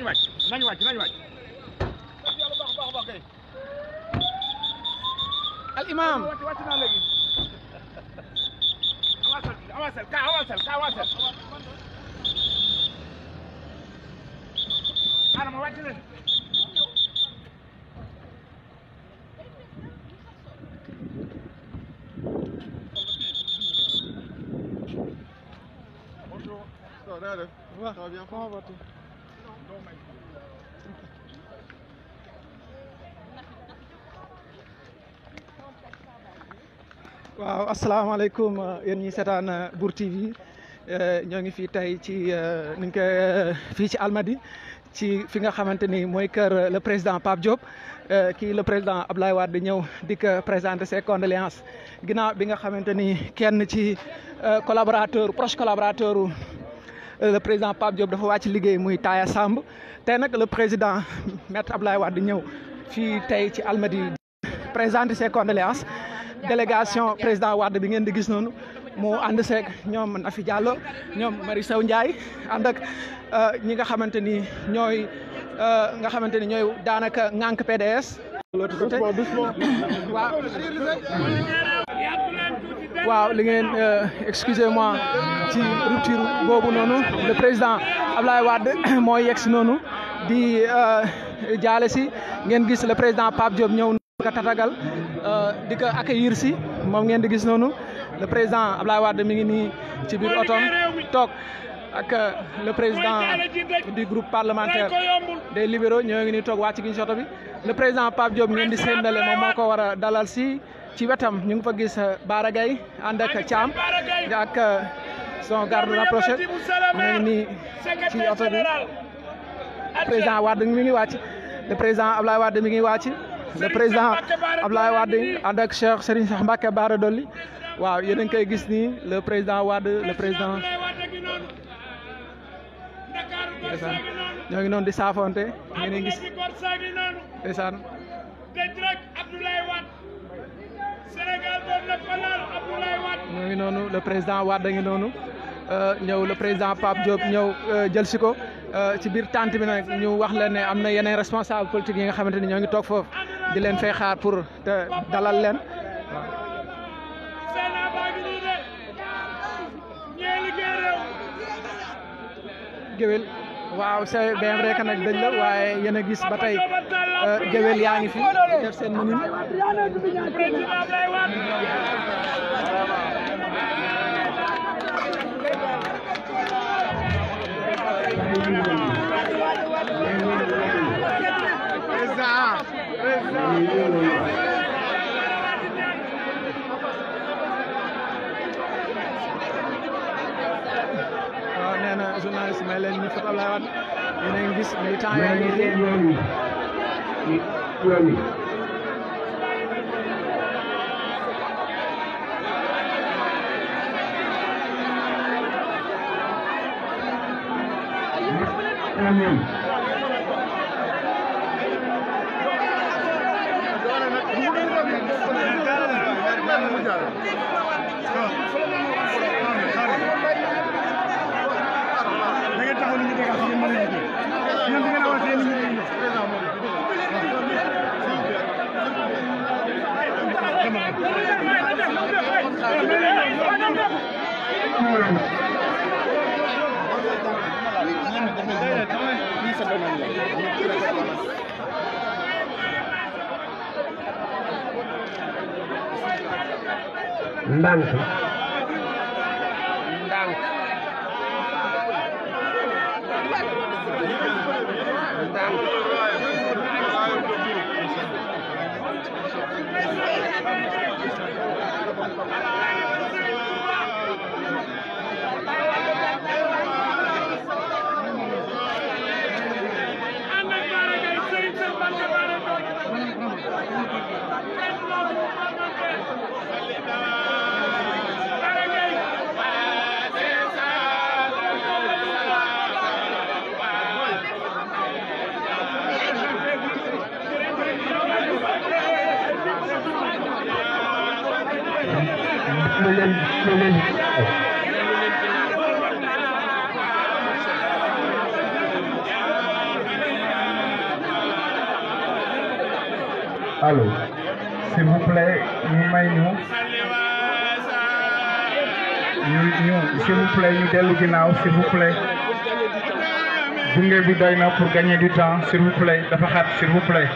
nañ wàcc al imam wàcc naa léegi avancel ka avancel ana ma wàcc leen Bonjour. Ça va, Nada? Ça va bien? Comment vas-tu? waaw asalaamaaleykum yéen ñi seetaan Bour TV ñoo ngi fii tey ci ni nga ko fii ci Almadies ci fi nga xamante ni mooy kër le président Pape Diop kii le président Abdoulaye Wade di ñëw di ko présenter ses condoléances ginnaaw bi nga xamante ni kenn ci proche collaborateur le président Pape Diop dafa wàcc liggéey muy Taya Samb tey nag le président maître Abdoulaye Wade ñëw fii tey ci Almadies présenter ses condoléances délégation président Wade bi ngeen di gis noonu mu ànd seeg ñoom Nafi Diallo ñoom Marie Sow Ndiaye ànd ak ñi nga xamante ni ñooy daanaka ŋànk PDS. waaw li ngeen excusez-moi ci rupture boobu noonu le président Abdoulaye Wade mooy yegg si noonu di jaale si ngeen gis le président Pape Diop ñëw ka tatagal di ko accueillir si moom ngeen di gis noonu le président Abdoulaye Wade mi ngi nii ci biir otom toog ak le président du groupe parlementaire des libéraux ñoo ngi nii toog wàcc gi ci oto bi le président Pape Diop ngeen di séendale moom moo ko war a dalal si ci wetam ñu ngi fa gis Bara Gaye ànd ak Thiam ak son garde rapproché ñoo ngi nii ci oto bi président Wade mi ngi wàcc le président Abdoulaye Wade mi ngi wàcc le président Abdoulaye Wade ànd ak Cheikh Serigne Cheikh Mbacké Bara Dolly waaw yéen a ngi koy gis nii le président Wade le président ñoo ngi noonu di saafonte yéen a ngi gis ndeysaan ñoo ngi noonu le président Wade a ngi noonu ñëw le président Pape Diop ñëw jël si ko ci biir tente bi nag ñu wax leen ne am na yeneen responsable politique yi nga xamante ni ñoo ngi toog foofu di leen fay xaar pour te dalal leen géwél waaw c'est bien vrai que nag dañ la waaye yéen a gis ba tey géwél yaa ngi fi def seen mënin waaw nee na journaliste may leen ñu foto Abdoulaye Wade yéen a ngi gis militant yaa ngi ndànk Allô, s'il vous plaît, s'il vous plaît, ñu dellu ginnaaw, s'il vous plaît. Gunge bi doy na pour gagner du temps, s'il vous plaît, dafa xat, s'il vous plaît.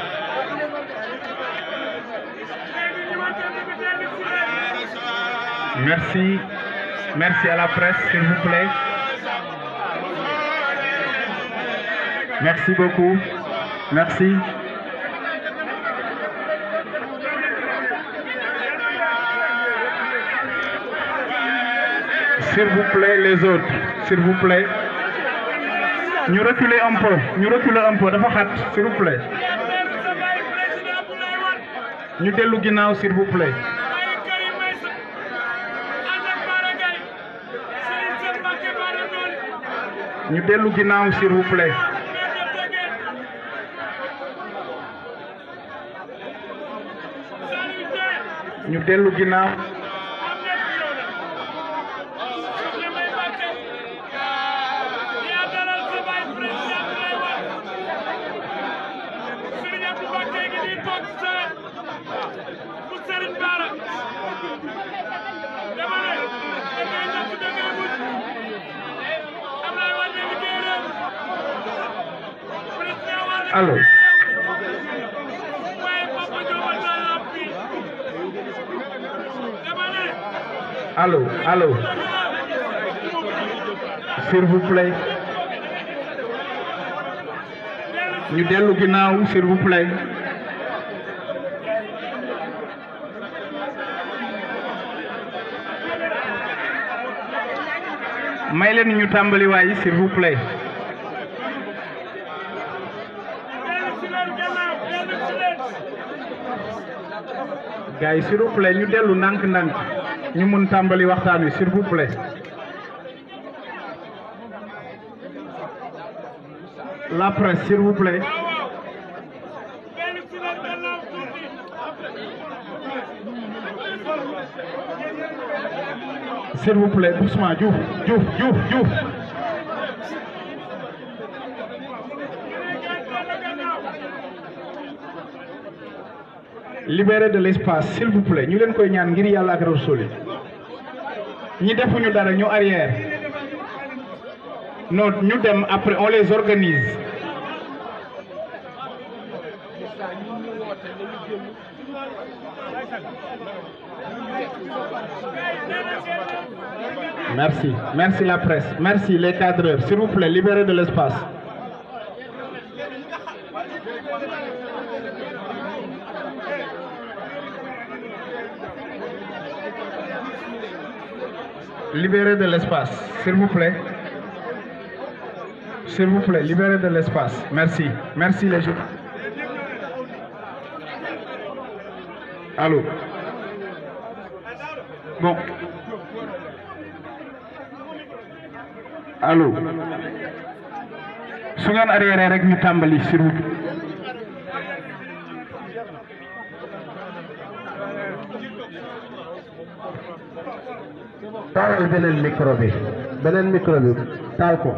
Merci. Merci à la presse, s'il vous plaît. Merci beaucoup. Merci. S'il vous plaît, les autres, s'il vous plaît. Nous reculez un peu, dafa xat, s'il vous plaît. Ñu dellu ginnaaw, s'il vous plaît. Ñu dellu ginnaaw, s'il vous plaît. Ñu dellu ginnaaw. Allô. Allô, allô. S'il vous plaît. Ñu dellu ginnaaw, s'il vous plaît. May leen ñu tàmbali waay, s'il vous plaît. Gars yi s'il vous plaît ñu dellu ndànk-ndànk ñu mun tàmbali waxtaan wi s'il vous plaît. La presse s'il vous plaît. S'il vous plaît, doucement, Diouf. Libérez de l'espace, s'il vous plaît. Ñu leen koy ñaan ngir Yàlla ak Rasuul. Ñi defuñu dara ñu arrière. Non, ñu dem après on les organise. Merci la presse, merci les cadreurs, s'il vous plaît, libérez de l'espace. Libérez de l'espace, s'il vous plaît. S'il vous plaît, libérez de l'espace. Merci les gens. Allô. Bon. Allô. Su ngeen arrière rek ñu tàmbali s'il vous plaît. taalal beneen micro bi taal ko.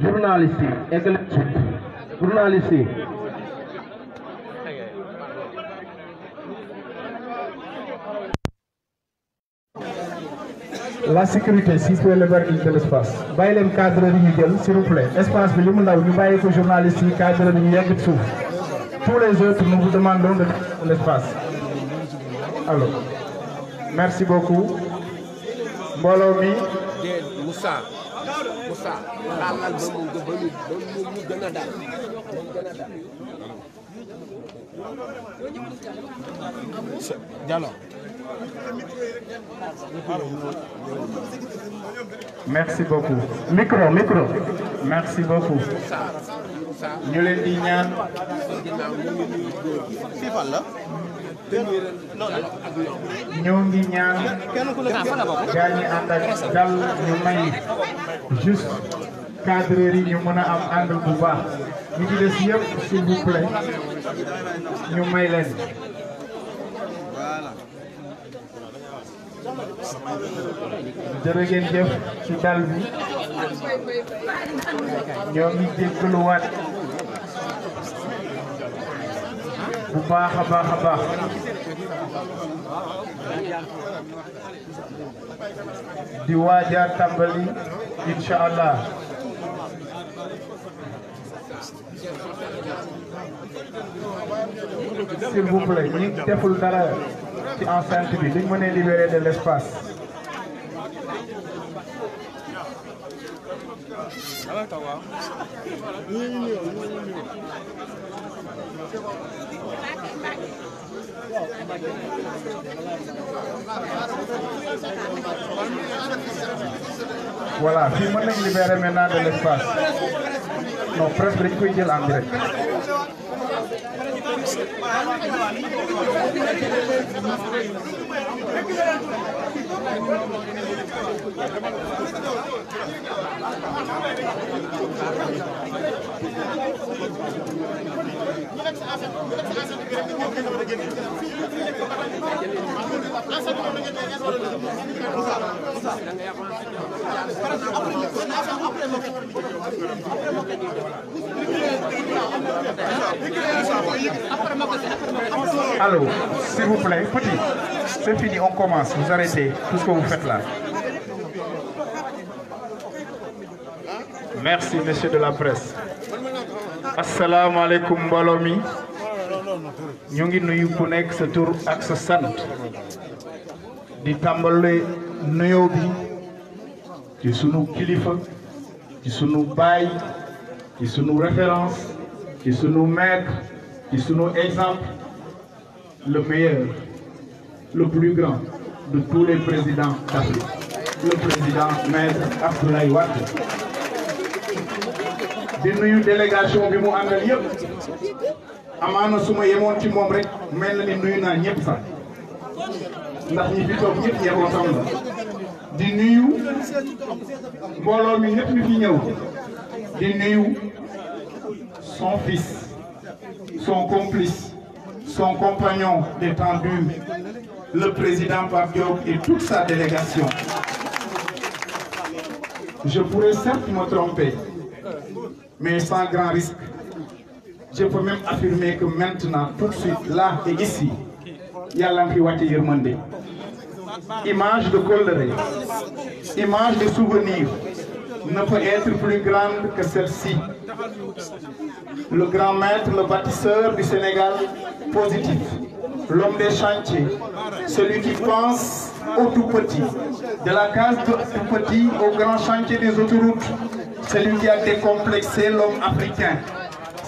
journaliste yi eggal journaliste yi. La sécurité s'il faut libérer de l'espace. Bàyyi leen cadre yi ñu jël s'il vous plaît. Espace bi li mu ndaw ñu bàyyi ko journaliste yi cadre yi ñu yegg suuf. Tous les autres nous vous demandons de l'espace. Alors, merci beaucoup. Mbooloo mi. Moussa xaalal ba mu gën a daal. Diallo. Merci beaucoup. Micro. Merci beaucoup. ñu leen di ñaan. ñoo ngi ñaan. gaa ñi ànd ak dal ñu may juste cadreur yi ñu mën a am angle bu baax. ñu ci des yëpp s'il vous plaît ñu may leen. jërë ngeen jëf ci dal bi ñoo ngi jéggaluwaat bu baax a baax a baax di waaja tàmbali incha allah s'il vous plaît ñi deful dara ci enceinte bi liñ mën a libérer de l'espace. Voilà, fii mën nañ libérer maintenant de l'espace. Non, presse bi dañ koy jël en direct. Allô, s'il vous plaît, petit, c'est fini, on commence, vous arrêtez tout ce que vous faites là. Merci, monsieur de la presse. Assalamu alaikum mbooloo mi ñu ngi nuyu ku nekk sa tur ak sa sant di tàmbale nuyoo bi ci sunu kilifa ci sunu baay ci sunu référence ci sunu maître ci sunu exemple le meilleur le plus grand de tous les présidents d'Afrique le président maître Abdoulaye Wade di nuyu délégation bi mu àndal yëpp amaana su ma yemoon ci moom rek mel na ni nuyu naa ñëpp sax ndax ñi fi toog ñëpp yemoo tam la di nuyu mbooloo mi ñëpp ñu fi ñëw di nuyu son fils son complice son compagnon détendu le président Pape Diop et toute sa délégation. Je pourrais certes me tromper, mais sans grand risque. Je peux même affirmer que maintenant, tout de suite, là et ici, Yàlla ngi fi wàcce yërmande. Image de colère, image de souvenir ne peut être plus grande que celle-ci. Le grand maître, le bâtisseur du Sénégal positif, l'homme des chantiers, celui qui pense au tout petit, de la case du tout petit au grand chantier des autoroutes, celui qui a décomplexé l'homme africain,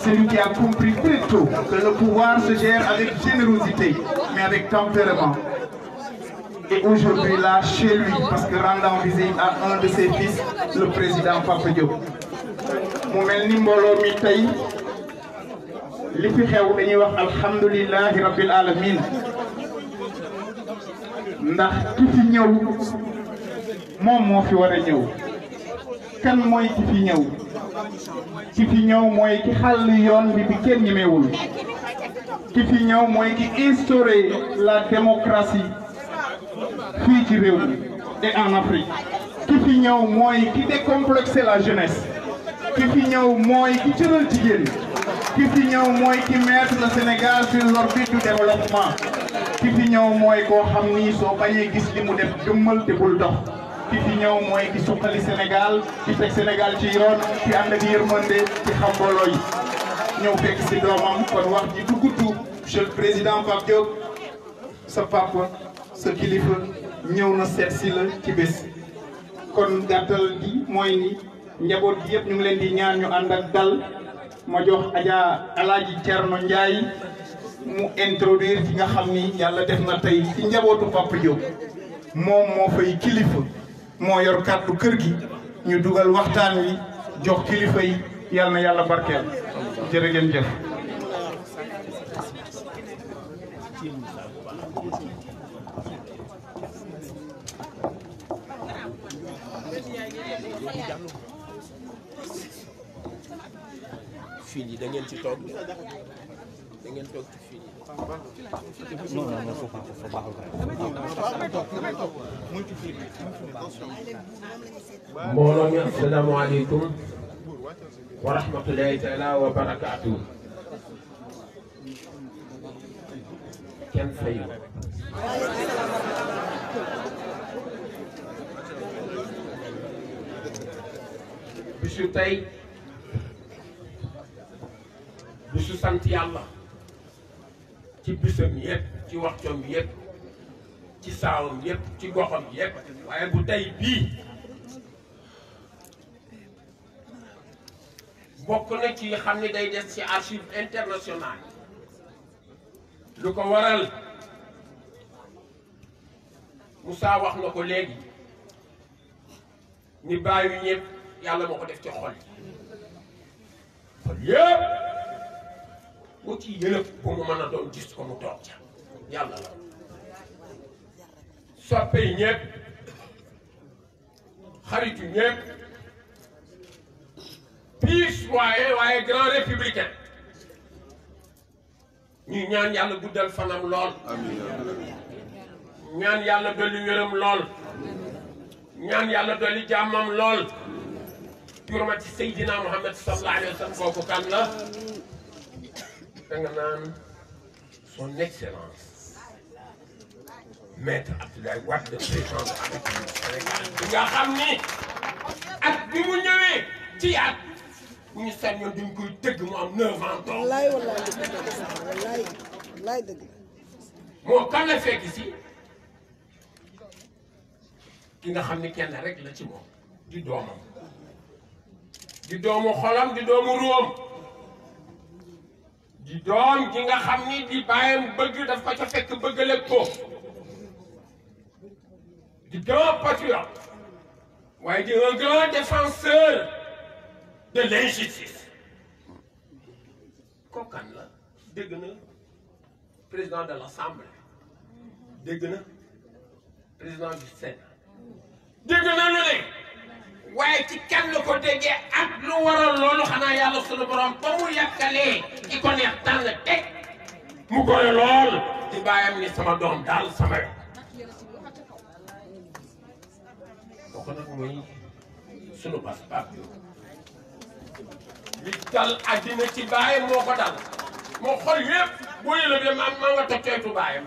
celui qui a compris très tôt que le pouvoir se gère avec générosité, mais avec tempérament. Et aujourd'hui là, chez lui, parce que rendant visite à un de ses fils, le président Pape Diop. mu mel ni mbooloo mi tey li fi xew dañuy wax alhamdulillahi rabbil alamin ndax ki fi ñëw moom moo fi war a ñëw kan mooy ki fi ñëw mooy ki xàll yoon bi kenn ñemewul ki fi ñëw mooy ki instauré la démocratie fii ci réew mi et en Afrique ki fi ñëw mooy ki décomplexé la jeunesse ki fi ñëw mooy ki cëral jigéen ki fi ñëw mooy ki mettre le Sénégal sur l'orbite du développement ki fi ñëw mooy koo xam ni soo bañee gis li mu def jëmmal te bul dox ki fi ñëw mooy ki suqali Sénégal ki teg Sénégal ci yoon ki ànd ak yërmande ci xam mbooloo yi ñëw fekk si doomam kon wax ji du gudd monsieur le président Pape Diop sa papa sa kilifa ñëw na seet si la ci bés kon gàttal gi mooy ni njaboot gi yëpp ñu ngi leen di ñaan ñu ànd ak dal ma jox Adja Alaaji Cerno Njaay mu introduire ki nga xam ni yàlla def na tey ci njabootu Pape Diop moom moo fay kilifa moo yor kàddu kër gi ñu dugal waxtaan wi jox kilifa yi yàlla na yàlla barkeel jërë ngeen jëf. fil yi da ngeen ci toog da ngeen toog ci fil yi. non non faut pas mbooloo mi asalaamaaleykum wa rahmatulahi taala wa barakaatu. kenn fayu bisu tey bisu sant yàlla ci bisam yépp ci waxtoom yépp ci saawam yépp ci goxam yépp waaye bu tey bii bokk na ci xam ni day des ci archive internationale lu ko waral Moussa wax na ko léegi ni bàyyi ñëpp yàlla moo ko def ci xol yëpp ku ci yëlëb bu mu mën a doon gis ko mu toog ca yàlla la soppe yi ñëpp xaritu ñëpp piis waaye grand républicain ñu ñaan yàlla guddal fanam lool ñaan yàlla dolli wéram lool ñaan yàlla dolli jàmmam lool jurmati Seydina Muhammad sallallahu alayhi wa sallam kooku kan la da nga naan son excellence maître Abdoulaye Wade de président de la République du Sénégal bi nga xam ni at bi mu ñëwee ci at bu ñu sañoon duñ koy tëgg mu am 9 ans toog wallaay wallaay dëgg moo kan la fekk si ki nga xam ni kenn rek la ci moom di doomam di doomu xolam di doomu ruwam di doom ki nga xam ni di bàyyam bëgg daf ko ca fekk bëggale ko di grand patriote waaye di un grand défenseur de l'injustice kookan la dégg na président de l'Assemblée dégg na président du Sénat dégg na lu ne waaye ci kan la ko déggee ak lu waral loolu xanaa yàlla sunu borom ba mu yàkkalee ki ko neex tànn teg mu goye lool di bàyyam ni sama doom daal sama yo kooku nag mooy sunu bas bab li dal àddina ci bàyyam moo ko dal moo xol yëpp boo yëlëbee maa nga tocceetu bàyyam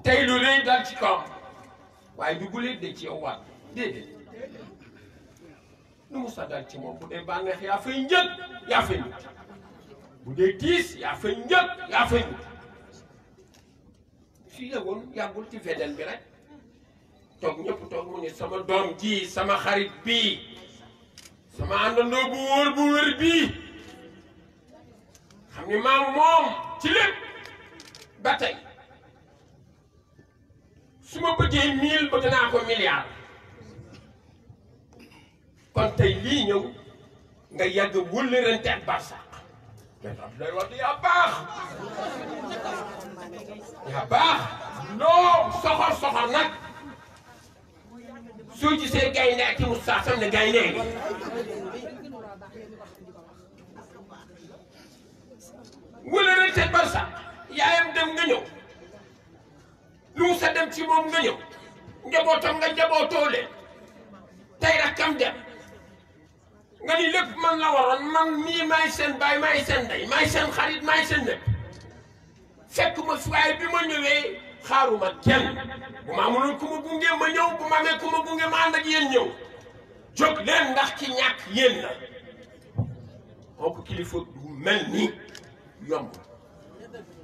tey lu rëy dal ci kawam waaye du guleet de ci yow waat déedéet lu mu sa dal ci moom bu dee bànneex yaa fay njëg yaa fay nit bu dee tiis yaa fay njëg yaa fay nit fii yëgoon yàggul ci fedel bi rek toog ñëpp toog mu ne sama doom ji sama xarit bii sama àndandoo bu wóor bu wér bii xam ni maam moom ci lépp ba tey su ma bëggee 1000 bëgg naa ko milliard kon tey lii ñëw nga yàgg wëllërante ak barsàq mais Abdoulaye Wade yaa baax loo soxor nag soo gisee gaynde ak i Moussa sam ne gaynde gi wëllërante ak barsàq yaayam dem nga ñëw lu mu sa dem ci moom nga ñëw njabootam nga njabootoo leen tey rakkam dem nga ni lépp man la waroon man mii maay seen baay maay seen ndey maay seen xarit maay seen lépp fekk ma fi waaye bi ma ñëwee xaaruma kenn bu ma amuloon ku ma gunge ma ñëw bu ma amee ku ma gunge ma ànd ak yéen ñëw jóg leen ndax ci ñàkk yéen la kooku kilifa bu mel nii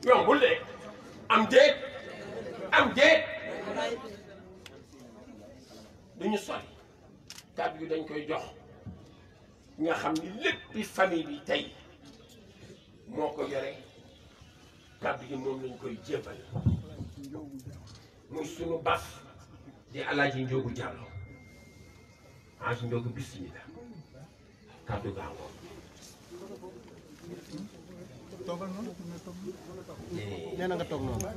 yombul de am déet duñu sori kàddu gi dañ koy jox nga xam ni léppi famille bi tey moo ko yore kàddu gi moom lañ koy jébal muy sunu bas di Alaaji Njóogu Jàllo Alaaji Njóogu bismillah kàddu gaa ngoon nee na nga toog noonu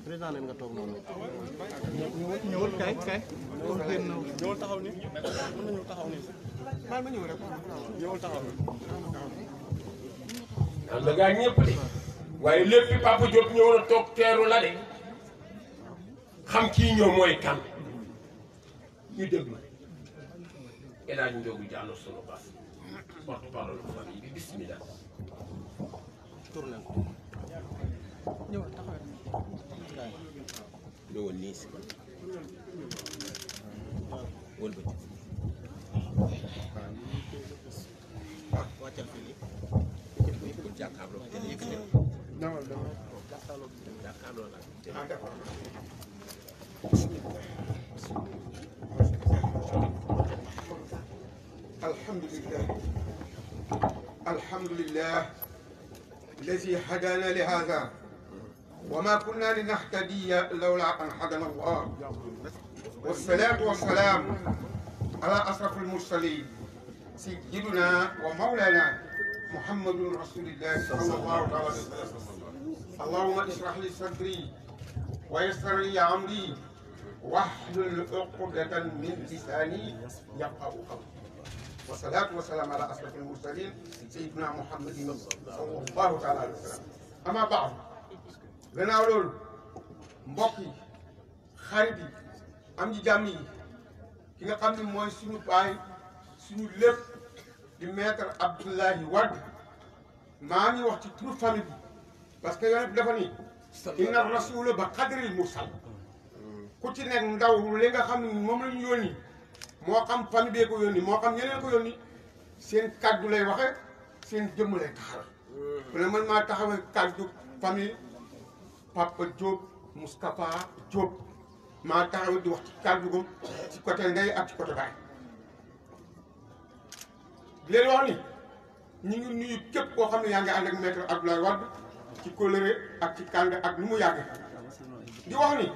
président nee nga toog noonu. ñëwal kay ñëwal taxaw ni mën na ñëw taxaw ni baal ma ñëw rek ñëwal taxaw ni am na gaa ñëpp de waaye lépp Papa Diop ñëw na toog teeru la de xam kii ñëw mooy kan ñu déglu El Hadj Ndiogou Diallo sunu bas porte-parole famille bi bismillah tur leen ñëwal nii si wëlbati wàccal fii nii pour jàkkaarloo te yëkkati jàkkaarloo la الحمد لله الذي هدانا لهذا وما كنا لنهتدي لولا أن هدانا الله والصلاة والسلام على أشرف المرسلين سيدنا ومولانا محمد رسول الله صلى الله عليه وسلم. اللهم اشرح لي صدري ويسر لي أمري واحلل عقدة من لساني يفقهوا قولي والصلاة والسلام على أشرف المرسلين سيدنا محمد صلى الله تعالى عليه وسلم. أما بعد gannaaw loolu mbokk yi xarit yi am ji jàmm yi ki nga xam ne mooy suñu baay suñu lépp di maître Abdoulaye Wade maa ngi wax ci turu famille bi parce que yonent bi dafa ni inna rasula ba qadril mursal ku ci nekk ndaw li nga xam ne moom la ñu yónni moo xam famille bee ko yónni moo xam ñeneen ko yónni seen kaddu lay waxe seen jëmm lay taxaw mu ne man maa taxawee kaddu famille Papa Diop Moustapha Diop maa taxaw di wax ci kàddu gum ci côté ndey ak ci côté baay di leen wax ni ñu ngi nuyu képp koo xam ne yaa ngi ànd ak maître Abdoulaye Wade ci kóllëre ak ci kànd ak lu mu yàgg di wax ni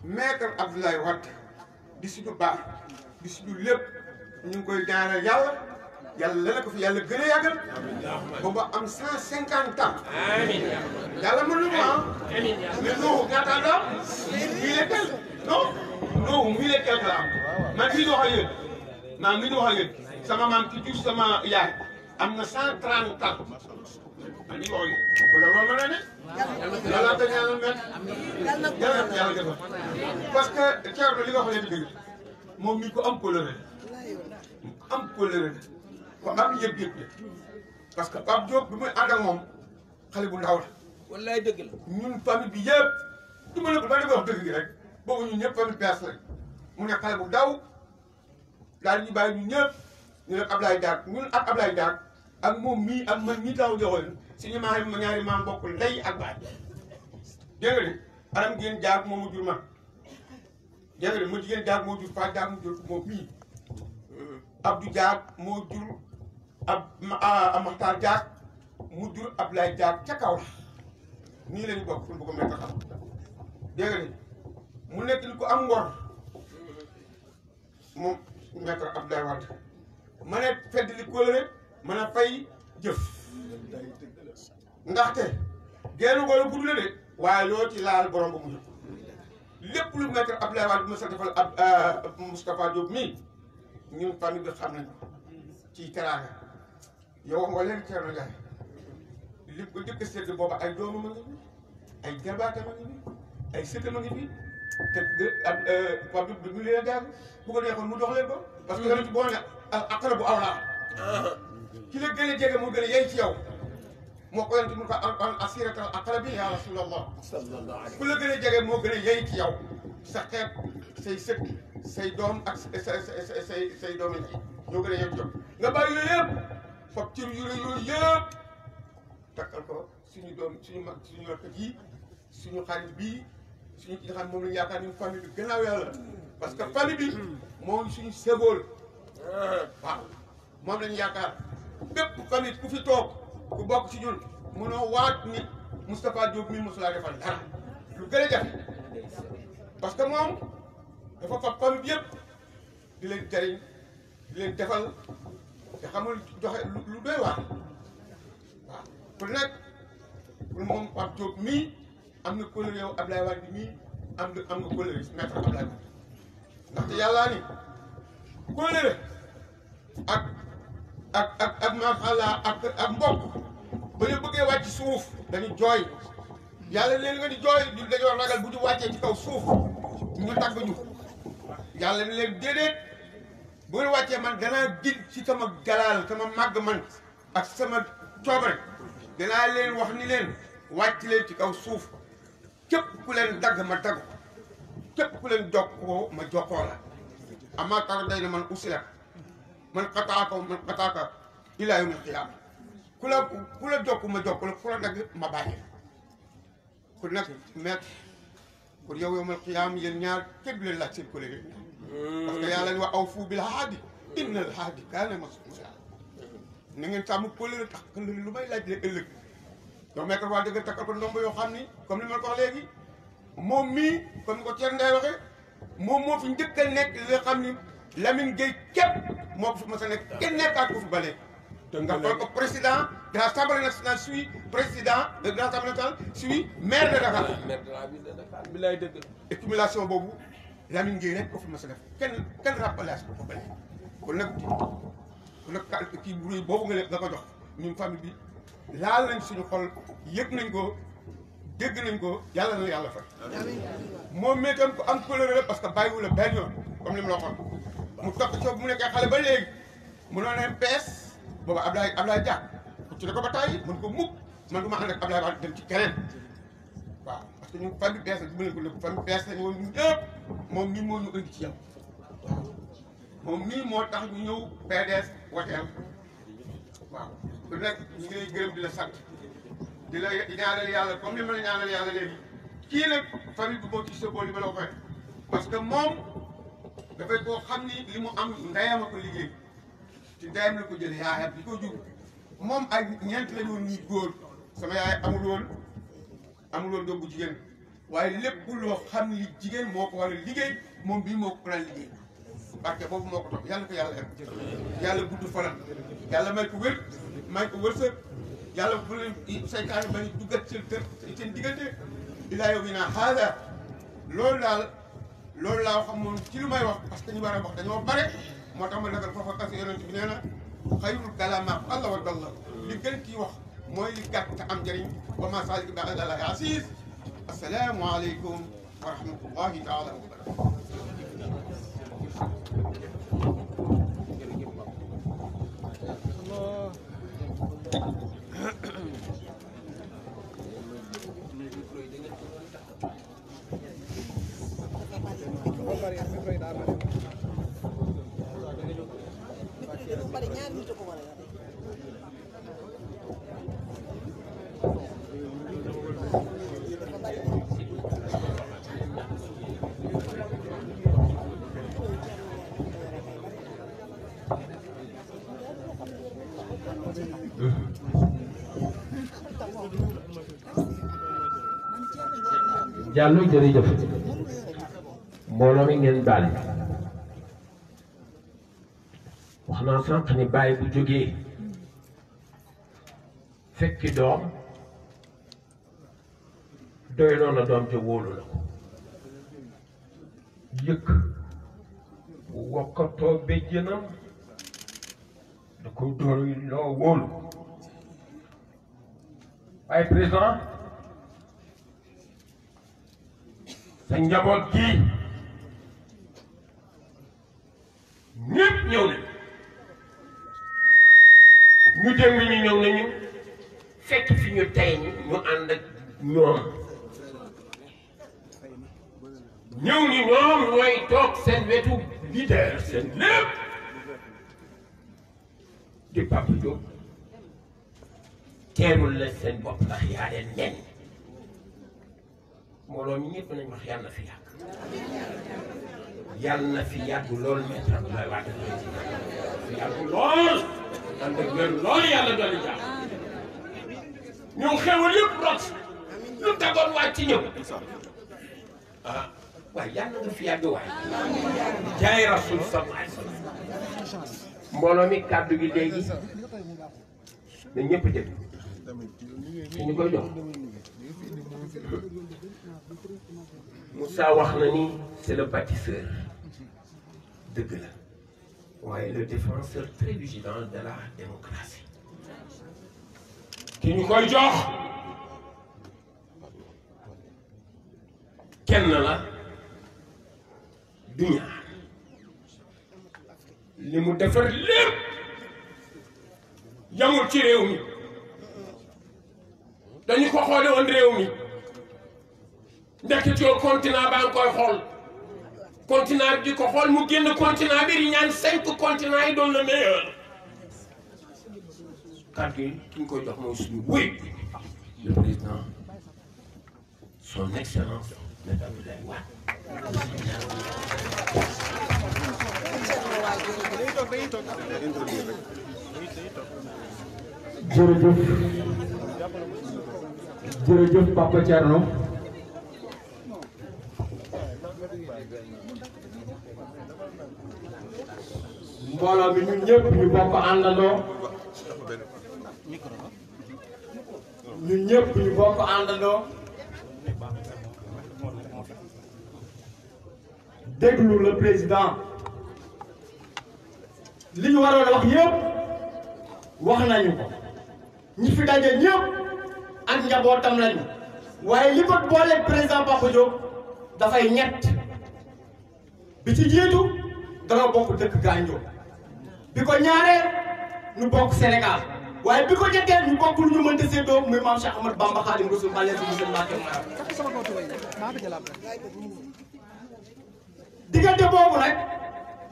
maître Abdoulaye Wade di suñu baax di suñu lépp ñu ngi koy ñaanal yàlla yàlla la ko fi yàlla gën a yàggal ba ba am 150 ans. amiin yàlla mën na ko ah. amiin mais non ñaata la am. mille et quelque non mille et quelque la am. man mii di wax ak yéen maa ngi di wax ak yéen sama maam ci jur sama yaay am na 130 ans man mii wax ak yéen kon loolu mën na ne. yàlla ko ñaanal mel. yàlla defal parce que Thierno li nga wax léegi dëgg moom mii ko am coloré am coloré. ko am yëg-yëg parce que Pape Diop bi muy ànd ak moom xale bu ndaw la. wallaay dëgg la. ñun famille bi yëpp du ma ne ko ba wax dëgg gi rek boobu ñun ñëpp famille bees la mu ne xale bu ndaw daal ñu bàyyi ñun ñëpp ñu ne Ablaye Daak ñun ak Ablaye Daak ak moom mii ak man ñi taw joxoon suñu ñaari maam bokk ndey ak baay. dégg nga de aram ngeen Daak moo ma jur man dégg nga de ma jigéen Daak moo jur Fatou Daak mu jur moom mii Abdou Diak moo jur Maxtaar Diak mu jur Ablaye Diak ca kaw la nii la ñu bokk fu ñu bëgg a mel xam dégg nga mu nekk ni ko am ngor moom maître Abdoulaye Wade mën a fedd li kóllëre mën a fay jëf ndaxte génn wala gudd la de waaye loo ci laal borom ba mu jëf lépp lu maître Abdoulaye Wade bi ma sa defal ab Moustapha Diop mii ñun famille bi xam nañu ci teraanga yow wax nga leen Thierno Ndiaye li ko njëkk a sédd booba ay doomam a ngi fi ay jarbaatam a ngi fi ay sëtam a ngi fi te Pape bi mu leen daal bu ko neexoon mu dox leen ko. parce que yonent boo ne aqra bu awlaa ki la gën a jege moo gën a yey ci yow moo ko yonent mu ko an asiratal aqrabi ya rasulallah ku la gën a jege moo gën a yey ci yow sa xeet say sët say doom ak say doom yi ñoo gën a yem jot nga bàyyi yooyu yëpp foog cër yooyu yëpp takkal ko suñu doom suñu mag suñu rakk ji suñu xarit bii suñu ci nga xam moom lañu yaakaar ni famille bi gannaaw yàlla parce que famille bi moo suñu symbole waaw moom lañu yaakaar bépp famille ku fi toog ku bokk ci ñun mënoo waat ni Moustapha Diop mi mosulaa defal dara lu gën a jafe parce que moom dafa fab famille bi yëpp di leen jariñ di leen defal te xamul joxe lu doy waar waaw pour nag pour moom Pape Diop mii am na kóllëre yow Ablaye Wade mii am nga kóllëre maître Ablaye Wade ndaxte yàllaa ni kóllëre ak maxalla ak mbokk ba ñu bëggee wàcc suuf dañu jooy yàlla leen nga di jooy dañoo ragal bu ñu wàccee ci kaw suuf ñu tàgg ñu yàlla ni leen déedéet bu ñu wàccee man danaa gid ci sama galaal sama màgg man ak sama coobare danaa leen wax ni leen wàcc leen ci kaw suuf képp ku leen dagg ma dagg képp ku leen jokkoo ma jokkoo la amaa tara day na man usilat man xataaka ilaa yawmil qiyaama ku la jokk ma jokk la ku la dagg ma bàyyi kon nag met pour yow yawmal qiyaama yéen ñaar kenn du leen laaj seen collègue parce que yàlla ni wax awfu bil ahdi innal ahda kaana mas'uula na ngeen sàmm kóllëre tax kóllëre lu may laaj leen ëllëg yow Maître Wade dëgg takkal ko ndomb yoo xam ni comme ni ma ko wax léegi moom mii comme ni ko Thierno Ndeye waxee moom moo fi njëkk a nekk li nga xam ni Lamine Gueye képp moo ko fi mos a nekk kenn nekkaat ko fi ba léegi nga xool ko président de l'Assemblée nationale suit président de l'Assemblée nationale suit maire de Dakar. maire de la ville de Dakar bi lay dëgg. accumulation boobu Lamine Gueye rek ko fi mos a def kenn rappelage ko ba léegi kon nag kii bu rëy boobu nga ko jox ñun famille bi laal nañ suñu xol yëg nañ ko dégg nañ ko yàlla na yàlla fay. moom mii tam ko am couleur la parce que bàyyiwu la benn yoon comme ni ma la waxoon mu toog ci mu nekkee xale ba léegi mënoo ne PS boobu Ablaye Dia ci ne ko ba tàyyi mën ko mukk man du ma ànd ak Ablaye Wade dem ci keneen waaw parce que ñun famille PS la bu leen ko lépp famille PS la ñu woon ñun ñëpp moom nii moo ñu indi ci yow moom nii moo tax ñu ñëw PDS woteel waaw kon nag ñu ngi lay gërëm di la sant di la ñaanal yàlla comme ni ma la ñaanal yàlla léegi kii nag famille bi moo ci sëboo li ma la waxee parce que moom dafay koo xam ni li mu am ndeyam a ko liggéey ci ndeyam la ko jële yaayam di ko jur moom ay ñeent la ñu woon ñuy góor sama yaay amul woon doom bu jigéen waaye lépp loo xam ni jigéen moo ko war a liggéey moom bii moo ko mën a liggéey parce que boobu moo ko topp yàlla ko yàlla yàlla gudd fanam yàlla may ko wér may ko wërsëg yàlla bu leen saytaane ba ñu duggat seen diggante ilaa yow mi naa xaasa loolu laa xam moom ci lu may wax parce que ñu war a wax dañoo bare moo tax ma nagal foofa parce que yonent bi nee na xayrul kalaam Allah wa dalla li gën kii wax mooy li gàtt te am njëriñ wa maa zaalika bi alallaahi aziiz assalaamu aleykum wa rahmatullahi taala wa barakatuh Diallo jërëjëf mbooloo mi ngeen baal wax naa sànq ni bàyyi bu jógee fekki doom doy noona doom te wóolu la ko yëkk bu wokkatoo béjjënam da koy door loo wóolu waaye président sa njaboot gi ñëpp ñëw nañu ñu dem ñu ñëw nañu fekk fi ñu tey ñu ànd ak ñoom ñëw ni ñoom ñooy toog seen wetu leader seen lépp di Papa Diop teerul la seen bopp ndax yaa leen nen mbooloo mi ñëpp nañ wax yàlla na fi yàgg yàlla na fi yàgg lool Maître Abdoulaye Wade fi yàgg lool ànd ak wér lool yàlla dolli jàmm ñu xewal yëpp rot lu tagoon wàcc ci ñëw ah waaye yàlla nga fi yàgg waaye jaay rasul sallallahu alayhi wasallam mbooloo mi kàddu gi léegi na ñëpp dégg te ñu koy jox Moussa wax na ni c'est le bâtisseur dëgg la waaye le défenseur très vigilant de la démocratie ki ñu koy jox kenn la du ñaar li mu defar lépp yamul ci réew mi dañu ko xoole woon réew mi ndekete yoo continent baa ngi koy xool continent bi di ko xool mu génn continent bi di ñaan 5 continents yi doon le meilleur kàddu yi ki ñu koy jox mooy suñu wuy le président son excellence Maître Abdoulaye Wade. jërëjëf Papa Thierno mbooloo mi ñun ñëpp ñu bokk àndandoo ñun ñëpp ñu bokk àndandoo déglu le président li ñu waroon a wax yëpp wax nañu ko ñi fi daje ñëpp ak njabootam lañu waaye li ko boole président Papa Diop dafay ñett bi ci jiitu dana bokk dëkk Gandiol bi ko ñaaree ñu bokk Sénégal waaye bi ko ñettee ñu bokk lu ñu mënta séddoo muy maam Cheikh Ahmadou Bamba Khadim Rassoul bale si seen Mbàkke diggante boobu nag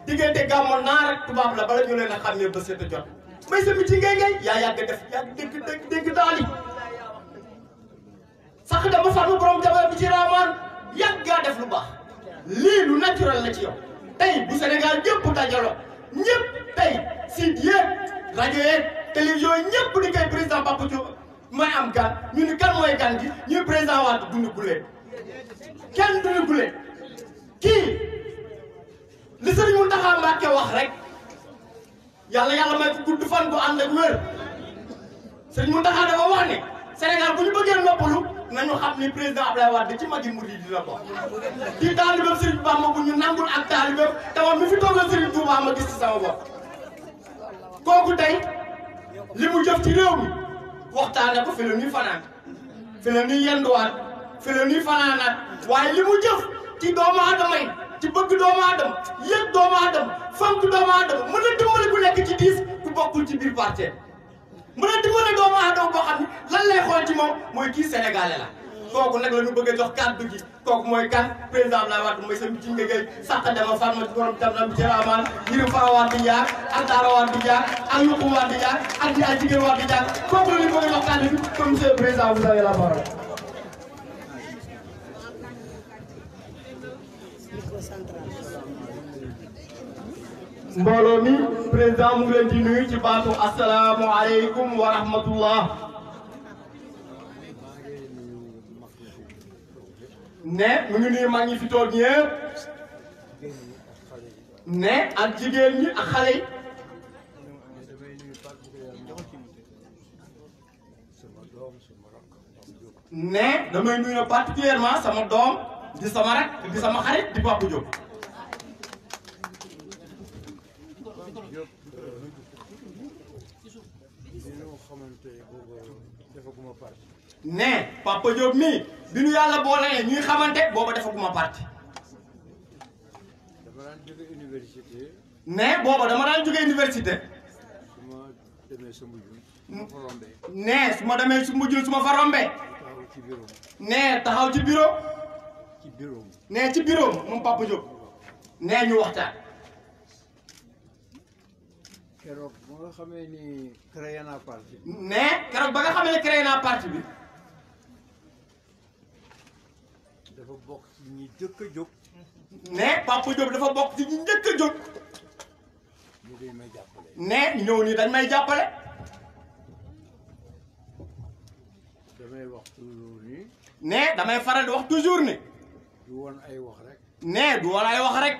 diggante gàmmu naar ak tubaab la bala ñu leen a xam ne ba seet a jot may sa mi ci ngay yaa yàgg def yàgg dégg daal yi sax dama farlu borom jabar bi ci raamaan yàgg gaa def lu baax lii lu naturel la ci yow tey bu Sénégal ñëpp dajaloo ñëpp tey site yeeg rajo yeeg télévision yi ñëpp di koy président Papa Diop mooy am gan ñu ni kan mooy gan gi ñuy président Wade duñu gulee kenn duñu gulee kii li Sëriñ Mountakha Mbacké wax rek yàlla may ko gudd fan bu ànd ak wér Sëriñ Mountakha dafa wax ne Sénégal bu ñu bëggee noppalu nañu xam ni président Abdoulaye Wade ci magi murid yi la bokk kii taalibeem Sëriñ Bamba bu ñu nangul ak taalibeem tawam mi fi toogal Sëriñ Touba ma gis ci sama bopp kooku tey li mu jëf ci réew mi waxtaane ko fi la ñuy fanaan fi la ñuy yenduwaat fi la ñuy fanaanaat waaye li mu jëf ci doomu aadama yi ci bëgg doomu aadama yëg doomu aadama fonk doomu aadama mën a dimbali ku nekk ci diis ku bokkul ci biir parti mën a dimbali doomu aadama boo xam ne lan lay xool ci moom mooy kii sénégalais la kooku nag la ñu bëgg a jox kàddu gi kooku mooy kan président Abdoulaye Wade mooy sa ci ngëgëy sàq dema farma ci borom tam na bi jaramaan yirim fara waat di jaar ak daara waat di jaar ak yuqu waat di jaar ak di ay jigéen waat di jaar kooku la ñu bëgg a jox kàddu gi comme monsieur le président vous avez la parole. mbooloo mi président mu ngi leen di nuyu ci baatu asalaamualeykum wa rahmatullah ne mu ngi nuyu mag ñi fi toog ñëpp ne ak jigéen ñi ak xale yi ne damay nuyu particulièrement sama doom di sama rak di sama xarit di Papa Diop ne Papa Diop mii bi nu yàlla boole ñuy xamante booba defaguma parti ne booba dama daan jóge université ne su ma demee su mujjul su ma fa rombee ne taxaw ci bureau ne ci bureau moom Papa Diop ne ñu waxtaan keroog ba nga xamee ni créé naa parti bi. ne keroog ba nga xamee ne créé naa parti bi. dafa bokk ci ñi njëkk a jóg. ne Papa Diop dafa bokk ci ñi njëkk a jóg. ñu dañ may jàppale. ne ñëw nii dañ may jàppale. damay wax toujours ni. ne damay faral di wax toujours ni. du woon ay wax rek. ne du woon ay wax rek.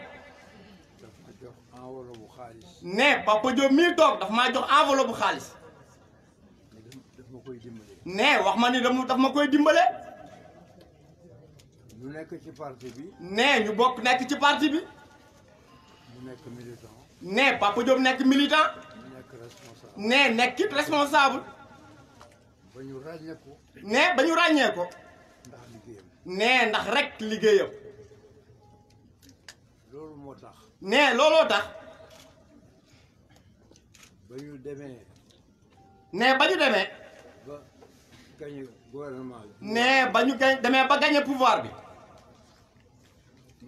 ne Papa Diop mii toog daf maa jox enveloppe bu xaalis. daf ma koy dimbale. ne wax ma ni daf ma koy dimbale. ñu nekk ci parti bi. ne ñu bokk nekk ci parti bi. mu nekk militant. ne Papa Diop nekk militant. nekk responsable. ne nekkit responsable. ba ñu ràññee ko. ne ba ñu ràññee ko. ndax liggéeyam. ne ndax rek liggéeyam. loolu moo tax. ne looloo tax. ba ñu demee. ne ba ñu demee. ba gagné gouvernement bi. ne ba ñu demee ba gagné pouvoir bi.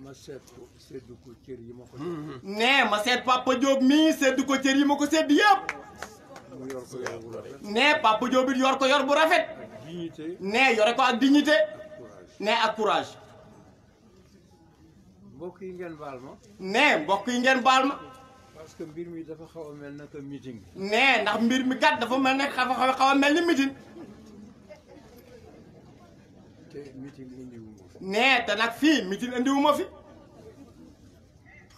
ma seet ko séddu ko cër yi ma ko. ne ma seet Papa Diop mii séddu ko cër yi ma ko sédd yëpp. mu yor ko yor bu rafet. ne Papa Diop it yor ko yor bu rafet. dignité. ne yore ko ak dignité. ne ak courage. mbokk yi ngeen baal ma. ne mbokk yi ngeen baal ma. parce que mbir mi dafa xaw a mel ne que meeting. ne ndax mbir mi gat dafa mel ne xaw a mel ni meeting. te meeting indiwu ma fi. ne te nag fii meeting indiwu ma fi.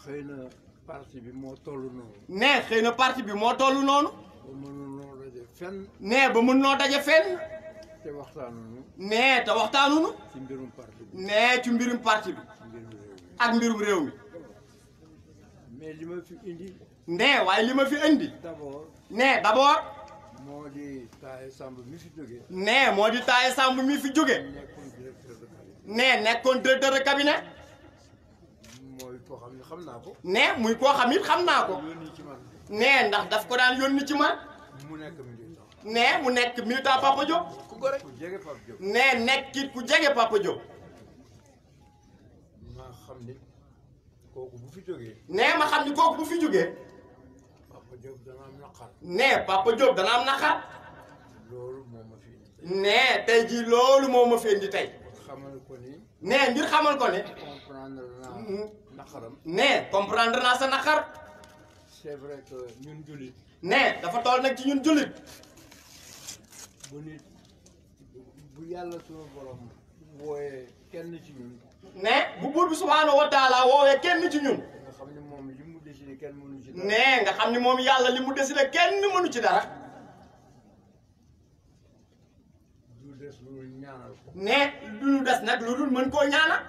xëy na parti bi moo toll noonu. ne xëy na parti bi moo toll noonu. ba mënuloo daje fenn. ne ba mën noo daje fenn. te waxtaanunu. ne te waxtaanunu. ci mbirum parti bi. ne ci mbirum parti bi. ci mbirum réew mi. ak mbirum réew mi. mais li ma fi indi. ne waaye li ma fi indi. d'abord. ne d'abord. moo di Taye Samb mi fi jógee. ne moo di Taye Samb mi fi jóge. nekkoon directeur de cabinet. ne nekkoon directeur de cabinet. mooy koo xam ne xam naa ko. ne muy koo xam it xam naa ko. yónni ci man. ne ndax daf ko daan yónni ci man. mu nekk militant. ne mu nekk militant Papa Diop. ku ko rek ku jege Pape Diop. ne nekkit ku jege Papa Diop. ma xam ni kooku bu fi jógee. ne ma xam ni kooku bu fi jógee. Papa Diop dana am naqar. ne Papa Diop dana am naqar. loolu moo ma fi indi. ne tey jii loolu moo ma fi indi tey. xamal ko ni. ne ngir xamal ko ne. comprendre naa naqaram. ne comprendre naa sa naqar. c'est vrai que ñun jullit. ne dafa toll nag ci ñun jullit. bu nit bu yàlla sunu borom wooyee kenn ci ñun. ne bu buur bi subhaanahu wa taala woowee kenn ci ñun. nga xam ne moom li mu décidé kenn mënu ci dara. ne nga xam ne moom yàlla li mu décidé kenn mënu ci dara. du des lu ñaanal ko. ne lu ñu des nag lu dul mën koo ñaanal.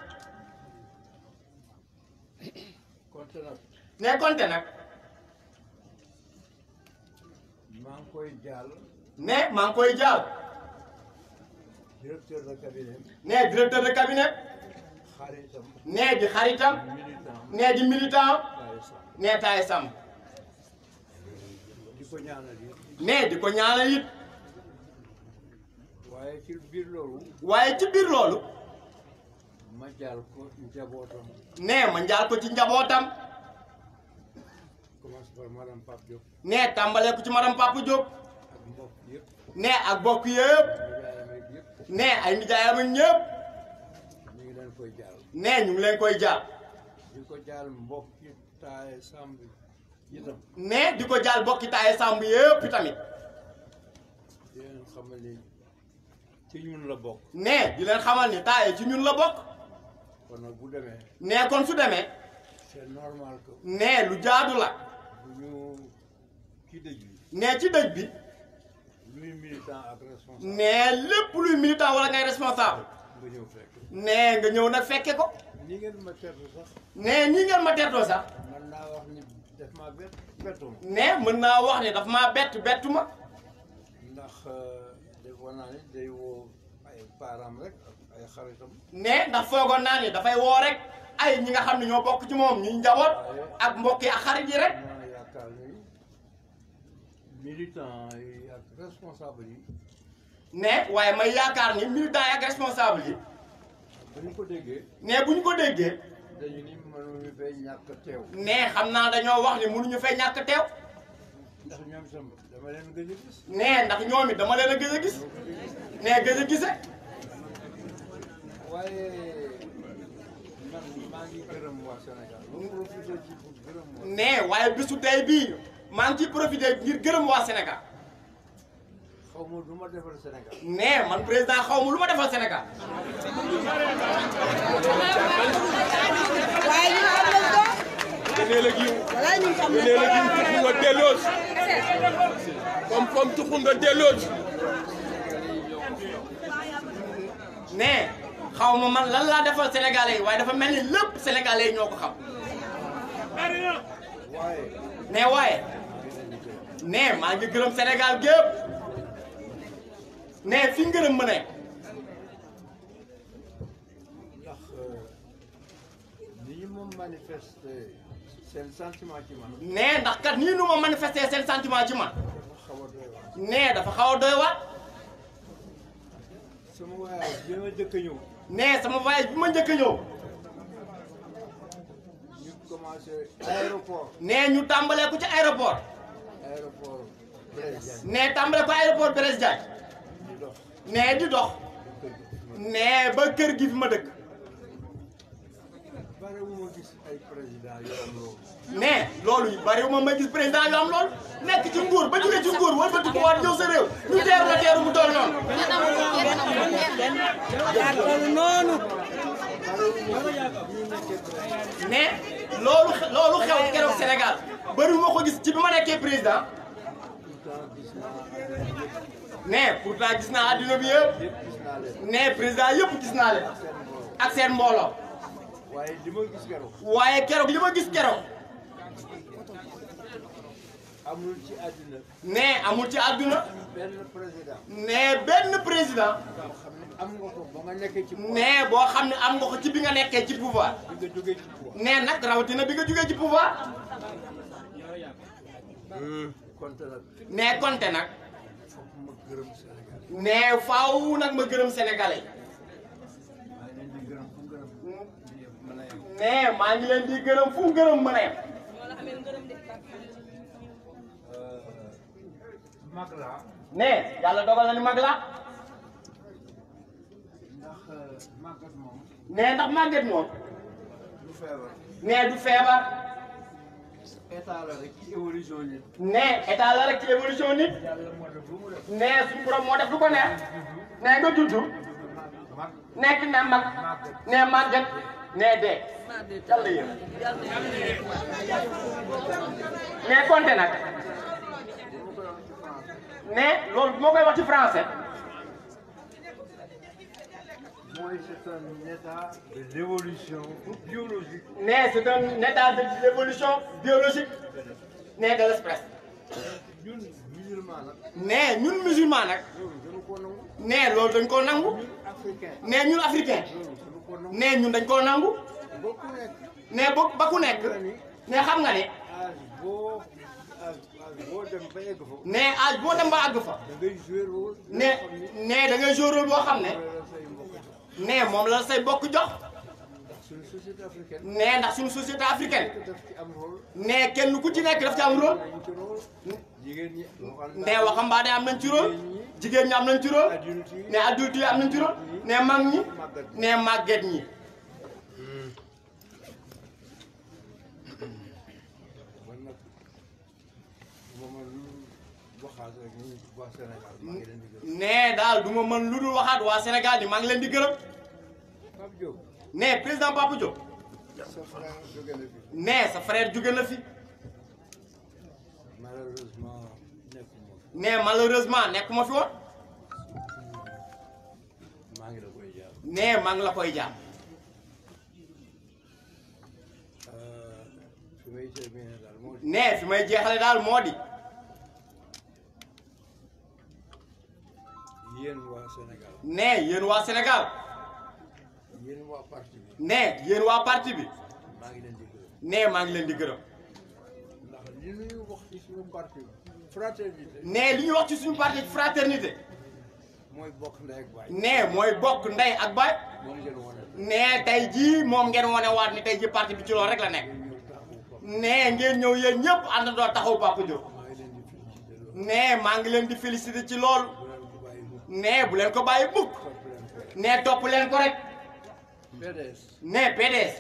konte nag. ne konte nag. maa ngi koy jaal. ne maa ngi koy jaal. directeur de cabinet. ne directeur de cabinet. xaritam. ne di xaritam. militant. ne di militant. Taye Samb. ne Taye Samb. di ko ñaanal yi. ne di ko ñaanal it. waaye ci biir loolu. waaye ci biir loolu. ma jaal ko njabootam. ne ma njaal ko ci njabootam. commence par madame Pape Diop. ne tàmbalee ko ci madame Papa Diop. ak mbokk yëpp. ne ak bokk yëpp. nijaayam ak yëpp. ne ay nijaayam ak ñëpp. ñu ngi leen koy jaal. ne ñu ngi leen koy jaal. di ko jaal mbokk yi Taye Samb itam. ne di ko jaal bokki Taye Samb yëpp tamit. di leen xamal ni ci ñun la bokk. ne di leen xamal ni Taye ci ñun la bokk. kon nag bu demee. ne kon su demee. c'est normal que. ne lu jaadu la. bu ñu ci dëj bi. ne ci dëj bi. luy militant ak responsable. ne lépp luy militant wala ngay responsable. nga ñëw fekk. ne nga ñëw nag fekke ko. ni ngeen ma tertu sax. ne ñi ngeen ma tertoo sax. mën naa wax ni def maa bettu ma. ne mën naa wax ne daf maa bettu ma. ndax defoon naa ni day woo ay parents rek ak ay xaritam. ne ndax foogoon naa ni dafay woo rek ay ñi nga xam ne ñoo bokk ci moom ñuy njaboot ak mbokk yi ak xarit yi rek. maa yaakaar ni militant yi ak responsable yi. ne waaye may yaakaar ni militant yi ak responsable yi. bu ñu ko déggee. ne bu ñu ko déggee. dañu ni mënuñu fay ñàkk teew. ne xam naa dañoo wax ni mënuñu fay ñàkk teew. ndax ñoom itam dama leen gëj a gis. ne ndax ñoom it dama leen a gëj a gis. ne gëj a gise. waaye man maa ngi gërëm waa Sénégal. ma profité ci pour gërëm waa. ne waaye bisu tey bii maa ngi ciy profité ngir gërëm waa Sénégal. xaw ma lu ma defal Sénégal. ne man président xaw ma lu ma defal Sénégal. waaye ñu am nañ ko. gënee la giw. wala ñu xam nañ gënee ko. la giw tuxu nga delloosi. comme tuxu nga delloosi. ne xaw ma man lan laa defal sénégalais yi waaye dafa mel ni lépp sénégalais yi ñoo ko xam. waaye. ne waaye. ne maa ngi gërëm Sénégal gépp. ne fi ngërëm mën a yem. ndax ni ñu ma manifesté seen sentiment ci man. ne ndax kat nii nu ma manifesté seen sentiment ci man. dafa xaw a doy waar. ne dafa xaw a doy waar. sama voyage bi ma njëkk a ñëw. nee sama voyage bi ma njëkk a ñëw. ñu commencé aéroport. nee ñu tàmbalee ko ci aéroport. aéroport Blaise Diagne. nee tàmbalee ko aéroport Blaise Diagne. di dox. nee di dox. nee ba kër gi fi ma dëkk. bariwuma gis ay président yu am loolu. nee loolu bariwuma ma gis président yu am loolu nekk ci nguur ba jóge ci nguur wala ba dugg waat ñëw sa réew ñu teeru la teeru mu toll noonu. nee loolu xew keroog Sénégal bariwuma ko gis ci bi ma nekkee président. nee pourtant gis naa adduna bi yëpp. nee président yëpp gis naa leen ak seen mbooloo. waaye li ma gis keroog. waaye keroog li ma gis keroog. amul ci àdduna. nee amul ci àdduna. benn président. nee benn président. boo xam ne am nga ko ba nga nekkee ci pouvoir. nee boo xam ne am nga ko ci bi nga nekkee ci pouvoir. bi nga jógee ci pouvoir. nee nag rawatina bi nga jógee ci pouvoir. konte nag. nee konte nag. foog ma gërëm Sénégal. nee faaw nag ma gërëm sénégalais. maa ngi leen di gërëm fu gërëm mën a yem. nee maa ngi leen di gërëm fu gërëm mën a yem. mag laa. nee yàlla dogal na ni mag la. ndax màggat moom. nee ndax màgget moom. du feebar. nee du feebar. état la rek ci évolution nit. nee état la rek ci évolution nit. yàlla moo def lu mu def. nee suñu borom moo def lu ko neex. nee nga juddu. mag. nekk na mag. nee màgget. nee dee. yàlla yéen. nee konte nag. nee loolu moo koy wax ci français. mooy c'est un état de l'évolution biologique. nee c'est un état de l'évolution biologique. nee de l'espèce. ñun musulman nag. nee ñun musulman nag. loolu dañu ko nangu. nee loolu dañ koo nangu. ñun africain. nee ñun africain. loolu dañu ko nangu. nee ñun dañ koo nangu. bokku nekk. nee ba ku nekk. nee xam nga ne. âge boo dem ba egg fa. nee âge boo dem ba àgg fa. da ngay jouer rôle. nee da ngay jouer rôle boo xam ne. nee moom la say bokk jox. suñu société africaine. nee ndax suñu société africaine. daf ci am rôle. nee kenn ku ci nekk daf ci am rôle. jigéen ñi. nee waxambaane am nañ ci rôle. jigéen ñi am nañ ci rôle. nee adulte yi am nañ ci rôle. nee mag ñi. nee màgget ñi. nee daal du ma mën lu dul waxaat waa Sénégal ni maa ngi leen di gërëm. Pape Diop. nee président Papa Diop. sa frère jóge na fi. nee sa frère jóge na fi. malheureusement nekkuma fi. nee malheureusement nekkuma fi woon. maa ngi la koy jaar. nee maa ngi la koy jaar. fi may terminer daal moo di. nee fi may jeexale daal moo di. yéen waa Sénégal. nee yéen waa Sénégal. yéen waa parti bi. nee yéen waa parti bi. maa ngi leen di gërëm. nee maa ngi leen di gërëm. ndax li ñuy wax ci suñu parti bi. fraternité. nee li ñuy wax ci suñu parti fraternité. mooy bokk ndey ak baay. nee mooy bokk ndey ak baay. moom ngeen wane. nee tey jii moom ngeen wane waat ni tey jii parti bi ci loolu rek la nekk. nee ngeen ñëw yéen ñëpp àndandoo taxaw Papa Diop. nee maa ngi leen di féliciter ci loolu. nee bu leen ko bàyyi mukk. nee topp leen ko rek. PDS. nee PDS.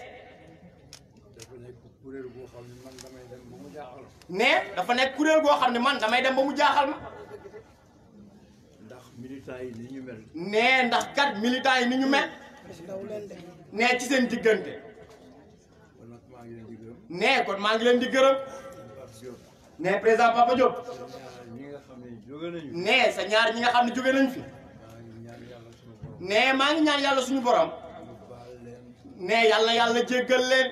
dafa nekk kuréel boo xam ne man damay dem ba mu jaaxal. nee dafa nekk kuréel goo xam ne man damay dem ba mu jaaxal ma. ndax militants yi ni ñu mel. nee ndax kat militants yi ni ñu mel. nee ci seen diggante. kon nag maa ngi leen di gërëm. nee kon maa ngi leen di gërëm. nee président Papa Diop. ñi nga xam ne jóge nañu. nee sa ñaar ñi nga xam ne jóge nañ fi. nee maa ngi ñaan yàlla suñu borom. nee yàlla jéggal leen.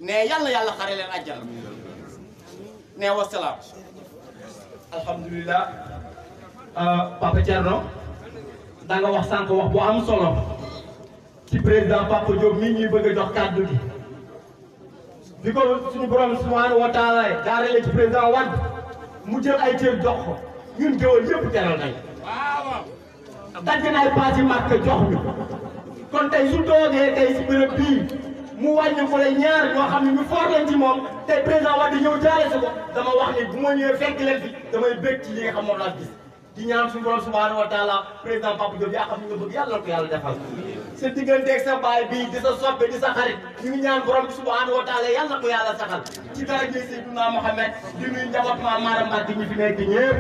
nee yàlla xare leen àjjana. nee wasalaam. alhamdulilah. Papa Thierno. da nga wax sànq wax bu am solo. ci président Papa Diop mii ñuy bëgg a jox kàddu gi. bi ko suñu borom subhanahu wa taala jaarale ci président Wade mu jël ay cër jox ko ñun géwël yëpp teral nañ daj naay paasi màkk jox ñu kon tey su toogee tey si bërëb bii mu wàññi ko lay ñaar ñoo xam ne ñu foor leen ci moom tey président Wade ñëw jaale si ko dama wax ni bu ma ñëwee fekk leen fi damay bég ci li nga xam moom laa gis di ñaan suñu borom subhanahu wa taala président Papa Diop yaa xam ni nga bëgg yàlla na ko yàlla defal sa digganteeg sa baay bii di sa soppe di sa xarit ñu ngi ñaan borom bi subhanahu wa taala yàlla na ko yàlla saxal ci daraja Seydina Mohamed di nuyu njaboot Maam Maaram Mbàkke ñi fi nekk ñëpp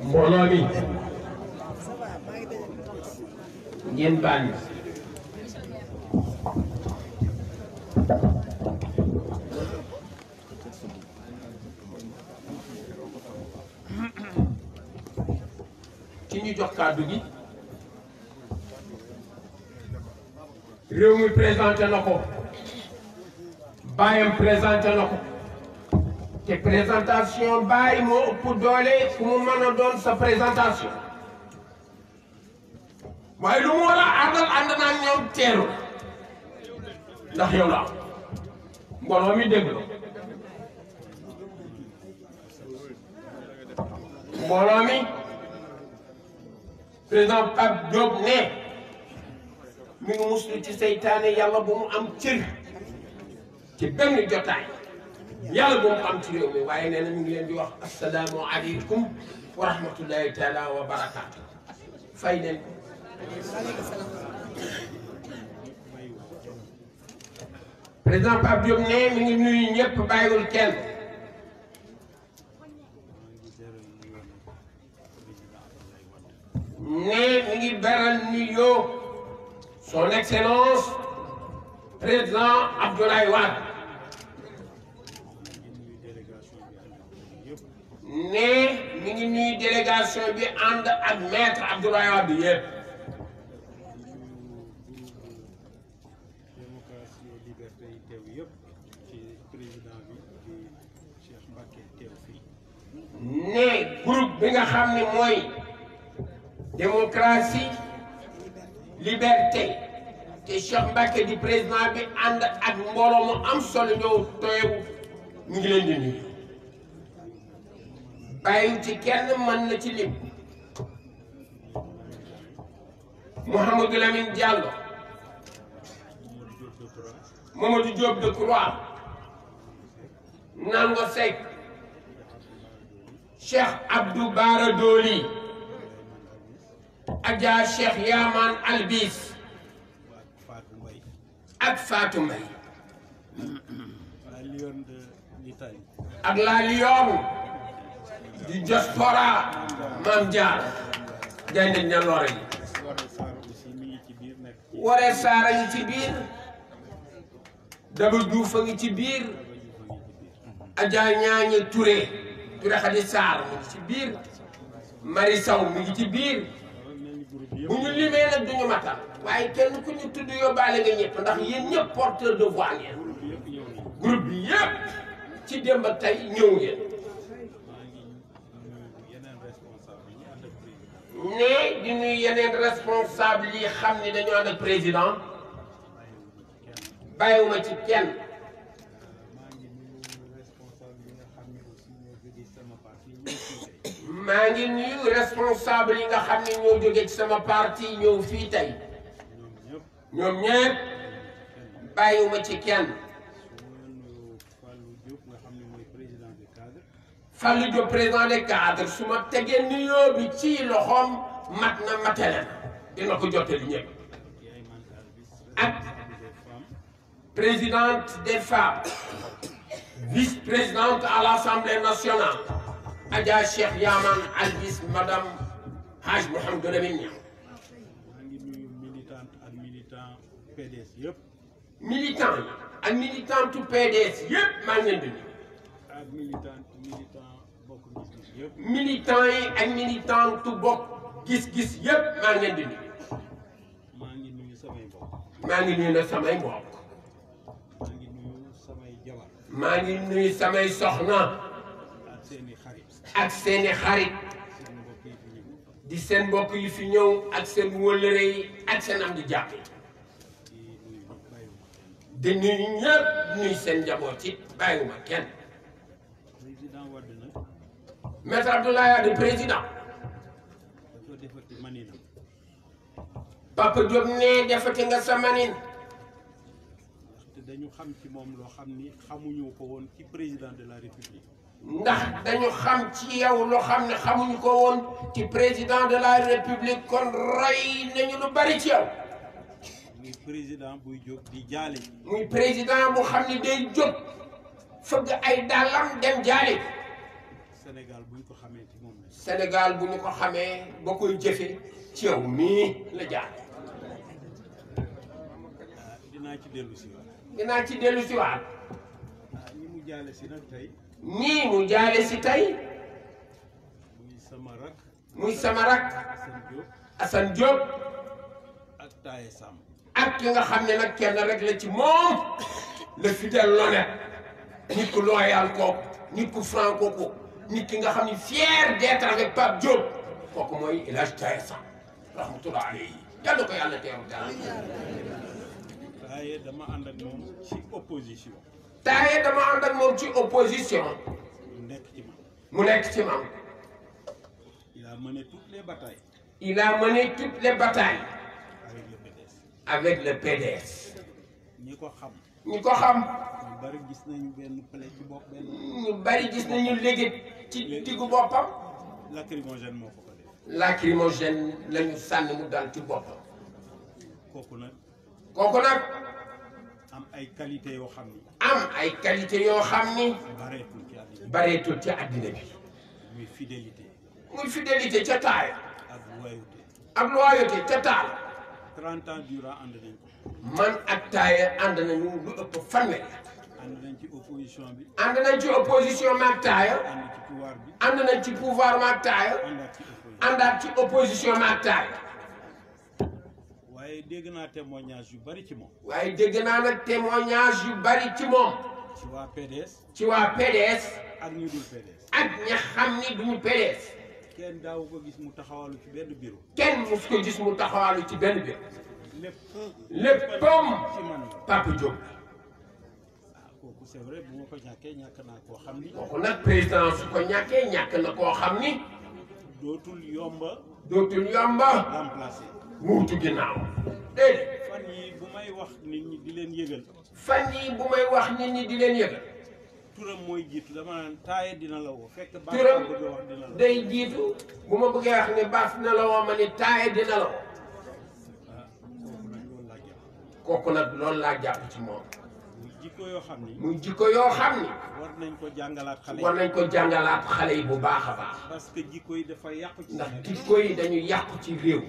mbooloo mi ngeen baal ñu ci ñu jox kàddu gi réew mi présenté na ko baayam présenté na ko te présentation baay moo ëpp doole ku mu mën a doon sa présentation waaye lu mu war a àndal ànd naa ñoom teeru ndax yow la mbooloo mi dégg mbooloo mi président Pape Diop ne mi ngi muslu ci seytaane yàlla bu mu am cër ci benn jotaay yàlla bu mu am ci réew mi waaye nee na ñu ngi leen di wax asalaamu aleykum wa rahmatullahi taala wa barakaatu fay leen ko président Pape Diop ne mi ngi nuyu ñëpp bàyyiwul kenn ne mi ngi beral nuyoo son excellence président Abdoulaye Wade ne mi ngi nuyu délégation bi ànd ak maître Abdoulaye Wade yëpp ne groupe bi nga xam ne mooy démocratie liberté te Cheikh Mbacké di président bi ànd ak mbooloo mu am solo ñëw tooyewu ñu ngi leen di nuyu bàyyi ci kenn mën na ci lim Mouhamadou Lamine Diallo Mamadou Diop Decroix Nango Seck Cheikh Abdou Bara Doli Adja Cheikh Yaman Albis ak Fatou Mbaye ak la Lyon di diaspora Mame Diarra gaynde ñaloore yi Waré Sarr a ngi ci biir Daba Diouf a ngi ci biir Adja Ñaañe Touré Khady Sarr mu ngi ci biir Marie Sow mu ngi ci biir bu ñu limee nag duñu matal waaye kenn ku ñu tudd yóbbaale nga ñëpp ndax yéen ñëpp porteur de voix ngeen groupe bi yëpp ci démb ak tey ñëw ngeen ne di nuyu yeneen responsable yi xam ni dañoo ànd ak président bàyyiwuma ci kenn maa ngi nuyu responsable yi nga xam ne ñoo jóge ci sama parti ñëw fii tey ñoom ñëpp bàyyiwuma ci kenn Fallou Diop président des cadres su ma tegee nuyoo bi ci loxoom mat na matale na dina ko jottali ñëpp ak présidente des femmes vice-présidente à l'Assemblée nationale Adja Cheikh Yaman Albis madame Haj Mouhamadou Lamine Niang militant yi ak militantu PDS yëpp maa ngi leen di nuyu militant yi ak militantu bokk gis-gis yëpp maa ngi leen di nuyu. maa ngi nuyu samay mbokk. maa ngi nuyu na samay mbokk. maa ngi nuyu samay jabar. maa ngi nuyu samay soxna. ak seeni xarit. ak seeni xarit. di seen mbokk yi fi ñëw ak seen wëllëre yi ak seen am di jàpp. di nuyu ñëpp nuyu seen njaboot yi bàyyiwuma kenn. président Wade nag. Maître Abdoulaye Wade président. dafa defati maninam. Papa Diop ne defati nga sa manin. ndaxte dañu xam ci moom loo xam ni xamuñu ko woon ci président de la république. ndax dañu xam ci yow loo xam ne xamuñu ko woon ci président de la république kon roy nañu lu bari ci yow. muy président buy jóg di jaale. muy président bu xam ne day jóg fëgg ay dàllam dem jaale. Sénégal bu ñu ko xamee ci moom la. Sénégal bu ñu ko xamee ba koy jëfe ci yow mii la jaar. dinaa ci dellu si waat. dinaa ci dellu si waat. ñi mu jaale si nag tey. ñii mu jaale si tey. muy sama rak. muy sama rak. Assane Diop. ak Taye Samb. ak ki nga xam ne nag kenn rek la ci moom le fidèle l'honnête nit ku loyal kooku nit ku franc kooku nit ki nga xam ne fier d'être avec Pape Diop kooku mooy El Hadj Taye Samb rahmatullah alayhi yàlla ko yàlla teeru daal. Taye dama ànd ak moom ci opposition. Taye dama ànd ak moom ci opposition. mu nekk ci man. mu nekk ci man. il a mené toutes les batailles. il a mené toutes les batailles. avec le PDS. avec le PDS. ñi ko xam. ñi ko xam. ñu bari gis nañu benn plaie ci bopp benn. ñu bari gis nañu léegi ci diggu boppam. lacrymogène moo ko ko def. lacrymogène lañu sànni mu dal ci boppam. kooku nag. kooku nag. am ay qualité yoo xam ni. am ay qualité yoo xam ni. bareetul ci àddina bi. bareetul ci àddina bi. muy fidélité. muy fidélité ca Taye. ak loyauté. ak loyauté ca Taye. 30 ans durant ànd nañ ko. man ak Taye ànd nañu lu ëpp fanweeri at. ànd nañ ci opposition bi. ànd nañ ci opposition ma ak Taye. ànd ci pouvoir bi. ànd nañ ci pouvoir ma ak Taye. àndaat ci opposition ma ak Taye. waaye dégg naa témoignage yu bari ci moom. waaye dégg naa nag témoignage yu bari ci moom. ci waa PDS. ci waa PDS. ak ñu dul PDS. ak ña xam ni duñu PDS. kenn daaw ko gis mu taxawalu ci benn bureau. kenn mus ko gis mu taxawalu ci benn bureau. léppam ci man Papa Diop. kooku c'est vrai bu ma ko ñàkkee ñàkk naa koo xam ni. kooku nag président su ko ñàkkee ñàkk na koo xam ni. dootul yomba. dootul yomba. remplacer. wuutu ginnaaw. déedéet. fan yi bu may wax nit ñi di leen yëgal. fan yi bu may wax nit ñi di leen yëgal. turam mooy jiitu dama naan Taye dina la woo. fekk baax turam bëgg wax dina la woo. day jiitu bu ma bëggee wax ne baas dina la woo ma ni Taye dina la woo. kooku nag loolu laa jàpp ci moom. muy jikko yoo xam ni. muy jikko yoo xam ni. war nañ ko jàngalaat xale yi. war nañ ko jàngalaat xale yi bu baax a baax. parce que jikko yi dafa yàqu ci. ndax jikko yi dañu yàqu ci réew.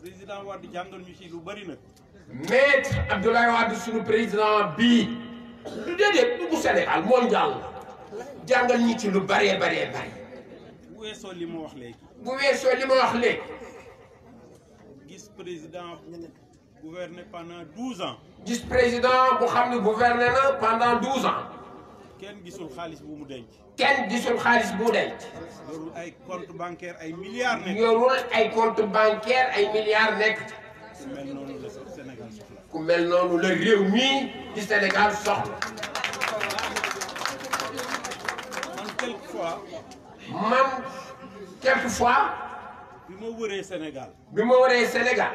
président Wade jàngal ñu ci lu bari nag. Maître Abdoulaye Wade suñu président bii. du déedéet du bu Sénégal mondial la. jàngal ñu ci lu baree baree bari. bu weesoo li ma wax léegi. bu weesoo li ma wax léegi. gis président gouverner pendant 12 ans. gis président bu xam ne gouverner na pendant 12 ans. kenn gisul xaalis bu mu denc. kenn gisul xaalis bu mu denc. yorul ay compte bancaire ay milliards nekk. yorul ay compte bancaire ay milliards nekk. ku mel noonu la Sénégal soxla. ku mel noonu la réew mii di Sénégal soxla. man quelquefois. bi ma wëree Sénégal. bi ma wëree Sénégal.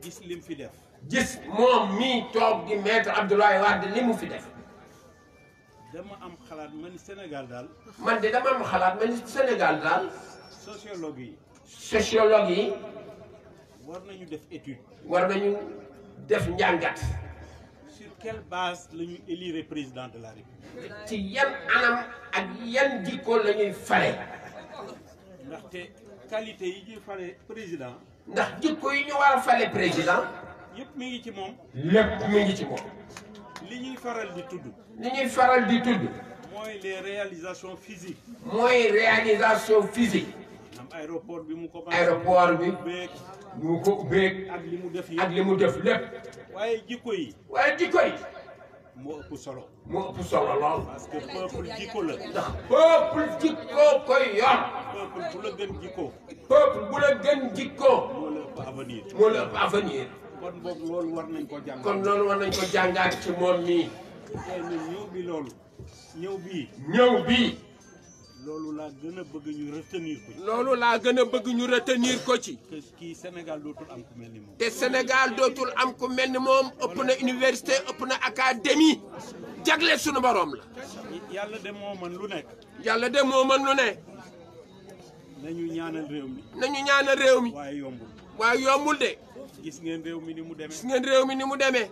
gis lim fi def. gis moom mii toog di Maître Abdoulaye Wade li mu fi def. dama am xalaat man Sénégal daal. man de dama am xalaat man Sénégal daal. sociologue yi. sociologue yi. war nañu def étude. war nañu def njàngat. sur quelle base la ñu élire président de la République. ci yan anam ak yan jikko la ñuy fale. ndaxte qualité yi ñuy fale président. ndax jikko yi ñu war a fale président. yëpp mi ngi ci moom. lépp mi ngi ci moom. li ñuy faral di tudd. li ñuy faral di tudd. mooy les réalisations physiques. mooy réalisation physique. aéroport bi mu commencé. aéroport bi mu ko ubbeeg ak li mu def ak li mu def lépp. waaye jikko yi. waaye jikko yi. moo ëpp solo. moo ëpp solo lool. parce que peuple jikko la. ndax peuple jikko koy yor. peuple bu la gën jikko. peuple bu la gën jikko. moo la ëpp avenir. moo la ëpp avenir. kon boog loolu war nañ ko jàngat. kon loolu war nañ ko jàngaat ci moom mii. tey nag ñëw bi loolu. ñëw bii. ñëw bii. loolu laa gën a bëgg ñu retenir ko ci. loolu laa gën a bëgg ñu retenir ko ci. que kii Sénégal dootul am ku mel ni moom. te Sénégal dootul am ku mel ni moom ëpp na université ëpp na académie jagle sunu borom la. yàlla de moo man lu nekk. yàlla de moo mën lu ne. nañu ñaanal réew mi. nañu ñaanal réew mi. waaye yombul. waaye yombul de. gis ngeen réew mi ni mu demee. gis ngeen réew mi ni mu demee.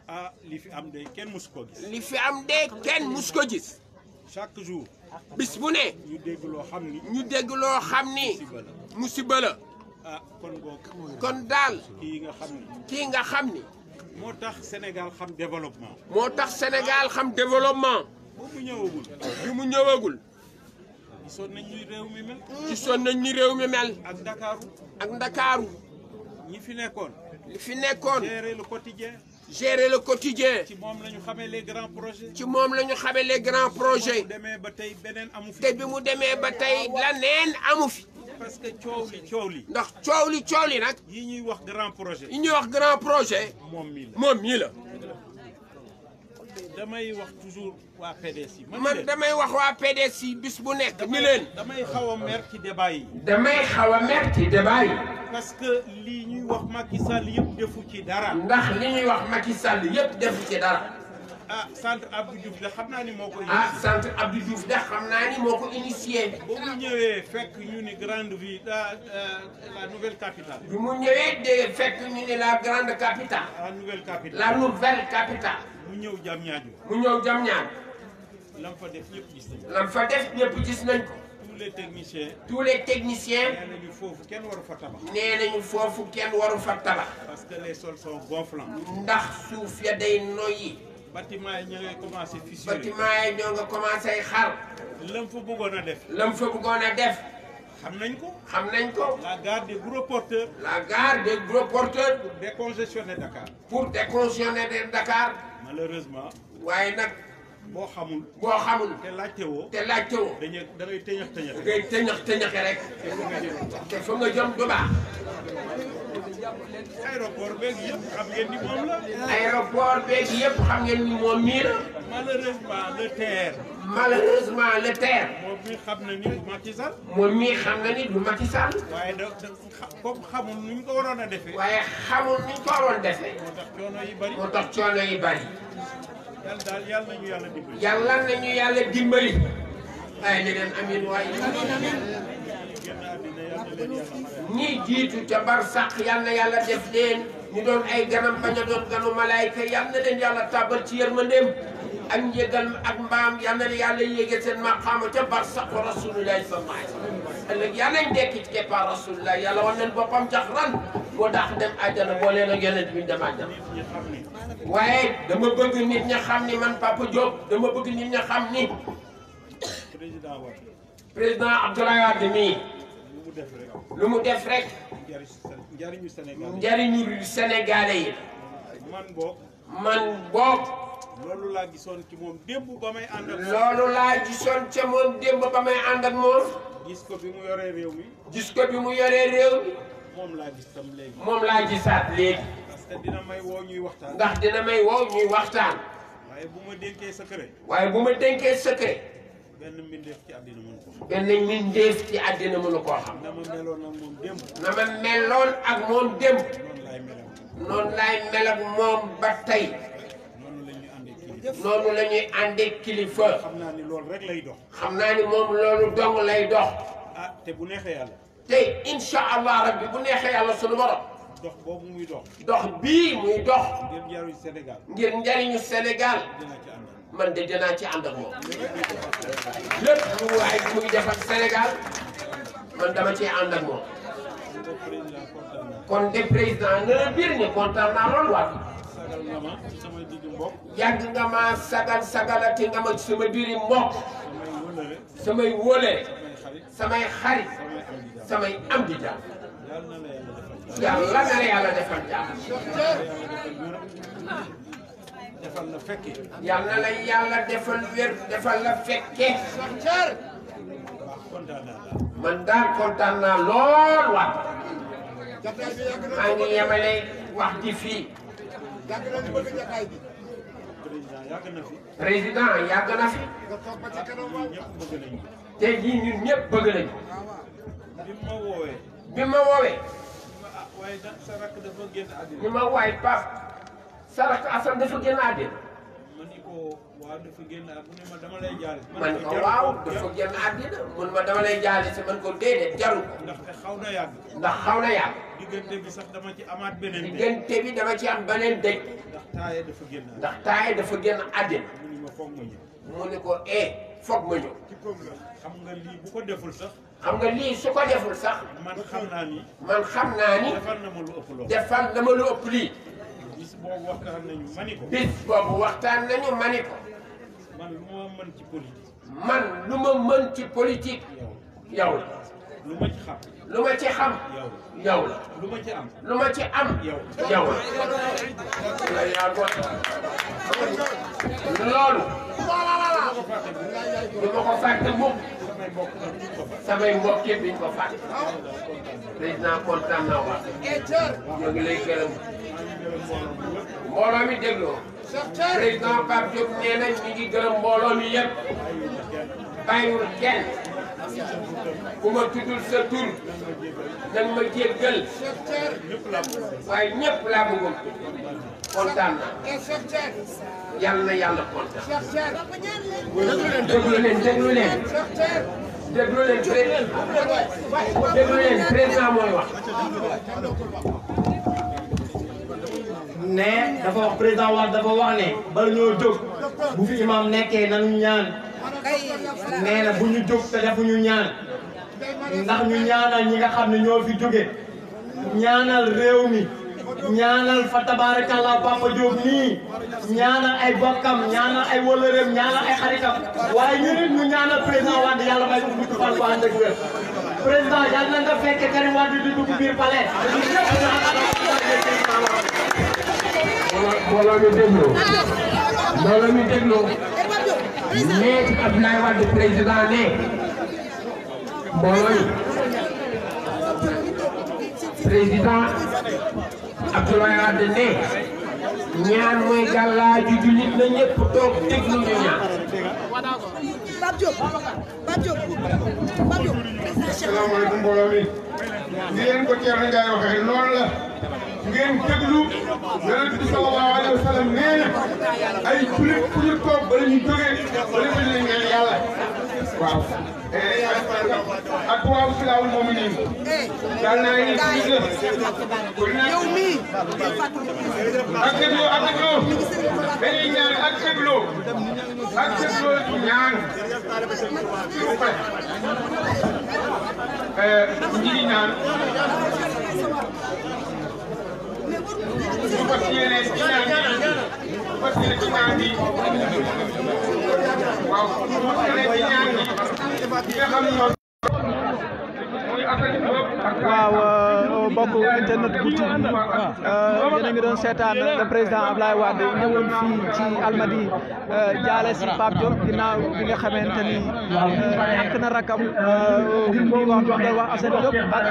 ah li fi am de kenn mus ko gis. li fi am de kenn mus ko gis. chaque jour. bis bu ne. ñu dégg loo xam ni. ñu dégg loo xam ni. musiba la. ah kon boog. kon daal. kii nga xam ni. kii nga xam ni. moo tax Sénégal xam développement. moo tax Sénégal xam développement. boobu ñëwagul. bi mu ñëwagul. gisoon nañ ni réew mi mel. gisoon nañ ni réew mi mel. ak Ndakaaru. ak Ndakaaru. ñi fi nekkoon. li fi nekkoon. gérer le quotidien. gérer le quotidien. ci moom la ñu xamee les grands projets. ci moom la ñu xamee les grands projets. bu demee ba tey beneen amu fi. te bi mu demee ba tey la neen amu fi. parce que coow li. ndax coow li nag. yi ñuy wax grand projet. yi ñuy wax grand projet. moom mii la moom mii la. damay wax toujours waa PDS yi. man damay wax waa PDS yi bis bu nekk ni leen. damay xaw a mer ci débat yi. damay xaw a mer ci débat yi. parce que lii ñuy wax Macky Sall yëpp defu ci dara. ndax li ñuy wax Macky Sall yëpp defu ci dara. ah centre Abdou Diouf de xam naa ni moo ko. centre Abdou Diouf de xam naa ni moo ko initié. ba mu ñëwee fekk ñu ni grande ville la nouvelle capitale. bi mu ñëwee de fekk ñu ni la grande capitale. la nouvelle capitale. la nouvelle capitale. mu ñëw Diamniadio. mu ñëw Diamniadio. lam fa def ñëpp gis nañ ko. lam fa def ñëpp gis nañ ko. tous les techniciens. tous les techniciens. nee nañu foofu kenn waru fa tabax. nee nañu foofu kenn waru fa tabax. parce que les sols sont gonflants. ndax suuf ya day noyyi. bâtiment yi ñoo ngi commencé fissuré. bâtiment yi ñoo nga commencé xar. lam fa bëggoon a def. lam fa bëggoon a def. xam nañ ko. xam nañ ko. la gare des gros porteurs. la gare des gros porteurs. pour décongestionner Dakar. pour décongestionner Dakar. malheureusement. waaye nag. boo xamul. boo xamul. te laajte woo. te laajte woo. da ngay tëñax tëñax. da ngay tëñax tëñaxe rek. te fa nga jëm du baax. aéroport beeg yëpp xam ngeen ni moom la. aéroport beeg yëpp xam ngeen ni moom mii la. malheureusement le TER. malheureusement le TER. moom mii xam na ni du Macky Sall. moom mii xam na ni du Macky Sall. waaye comme xamul nuñ ko waroon a defee. waaye xamul nuñ ko waroon defee. moo tax coono yi bari. moo tax coono yi bari. yàlla daal yàlla nañu yàlla dimbali. yàlla nañu yàlla dimbali. ay ne leen amiin waaye. ñi jiitu ca barsàq yal na yàlla def leen ñu doon ay ganam bañ a doon ganu malaayka yal na leen yàlla tàbbal ci yërmandeem ak njëgal ak mbaam yal na yàlla yéege seen maqaama ca barsàq rasulillahi sallallahu alayhi wa sallam ëllëg yal nañ dekki ci keppaar rasulillah yàlla wan leen boppam jax ran moo tax dem àjjana boo leen ak yonent bi dem àjjana waaye dama bëgg nit ña xam ni man Papa Diop dama bëgg nit ña xam ni président Abdoulaye Wade mii lu mu def rek njariñu Sénégal njariñu Sénégalais yi man boog loolu laa gisoon ci moom démb ba may ànd ak loolu laa gisoon ca moom démb ba may ànd ak moom gis ko bi mu yoree réew mi gis ko bi mu yoree réew mi moom laa gis tam léegi moom laa gisaat léegi parce que dina may woo ñuy waxtaan ndax dina may woo ñuy waxtaan waaye bu ma dénkee secret waaye bu ma dénkee secret benn mbindeef ci àddina mënu ko xam benn mbindeef ci àddina mënu koo xam na ma meloon ak moom démb na ma meloon ak moom démb noonu laay mel noonu laay mel ak moom ba tey noonu la ñuy àndee kilifa xam naa ni loolu rek lay dox xam naa ni moom loolu dong lay dox ah te bu neexee yàlla te incha allah rabbi bu neexee yàlla sunu borom dox boobu muy dox dox bii muy dox ngir njariñu Sénégal ngir njariñu Sénégal dina ci ànd man de dinaa ci ànd ak moom lépp lu waay muy defal Sénégal man dama ciy ànd ak moom kon de président na la biir ni kontaan naa loolu waat sagal nga ma ci samay digg mbokk yàgg nga ma sagalati nga ma ci sama biiri mbokk samay wëlëre samay wóole samay xarit samay xarit samay am di jàmm yàlla na la yàlla defal jàmm defal la fekke yàlla na la yàlla defal wér defal la fekke man daal kontaan naa lool waat maa ngi yemale wax ji fii président yàgg na fi tey jii ñun ñëpp bëgg nañu bi ma woowee ni ma waay Pape sa rakk Assane dafa génn àddina man ko waaw dafa génn àddina mun ma dama lay jaale si man ko déedéet jaru ko ndax xaw na yàgg diggante bi sax dama ci amaat beneen diggante bi dama ci am beneen dëj ndax taaye dafa génn àddina mu ni ko foog ma ñëw xam nga lii bu ko deful sax xam nga lii su ko deful sax man xam naa ni defal na ma lu ëpp loolu defal na ma lu ëpp lii bis boobu waxtaan nañu mani ko bis boobu waxtaan nañu mani ko man lu ma mën ci politique man lu ma mën ci politique yow la lu ma ci xam lu ma ci xam yow la lu ma ci am lu ma ci am yow la yaa ko loolu du ma ko fàtte mukk samay mbokk yëpp duñ ko fàtte président kontaan naa wax ñoo ngi lay gërëm mbooloo mi dégloo président Pape Diop nee na ñi ngi gërëm mbooloo mi yëpp bàyyiwul kenn ku ma tuddul sa tur danga ma jéggal waaye ñëpp laa bëggoon kontaan na yàlla na yàlla kontaan déglu leen président mooy wax ne dafa wax président Wade dafa wax ne bala ñoo jóg bu fi imam nekkee nañu ñaan nee na bu ñu jóg te defuñu ñaan ndax ñu ñaanal ñi nga xam ne ñoo fi jóge ñaanal réew mi ñaanal fa tabarakallah Papa Diop nii ñaanal ay bokkam ñaanal ay wëllëreem ñaanal ay xaritam waaye ñu nit ñu ñaanal président Wade yàlla may ko gudd fan ko ànd ak wér président yàlla na nga fekke Karim Wade di dugg biir palais mbooloo mi dégloo ne Abdoulaye Wade président ne mbooloo mi président Abdoulaye Wade ne ñaan mooy gàllaaju jullit na ñëpp toog déglu ñu ñaan. Pape Diop. asalaamaaleykum mbooloo mi ni leen ko Thierno Ndiaye waxee noonu la ngeen déglu Yonent bi sallallahu alayhi wa sallam nee na ay jullit fu ñu toog bala ñu jógee bala ñu leen ñaan yàlla waaw. ak waaw silaawul moomu nii daal naa yéen ci biir yow mii ak dégloo dañuy ñaan ak dégloo ñaan s'il vous plaît ñi ngi ñaan su fas yéene ci ñaan bi waaw su fas yéene ci ñaan bi nga xam ne waaw mbokk internet bu TV yéen a ngi doon seetaan le président Abdoulaye Wade ñëwoon fii ci Almadi jaale si Pape Diop ginnaaw bi nga xamante ni ñàkk na rakam di wax Assane Diop ak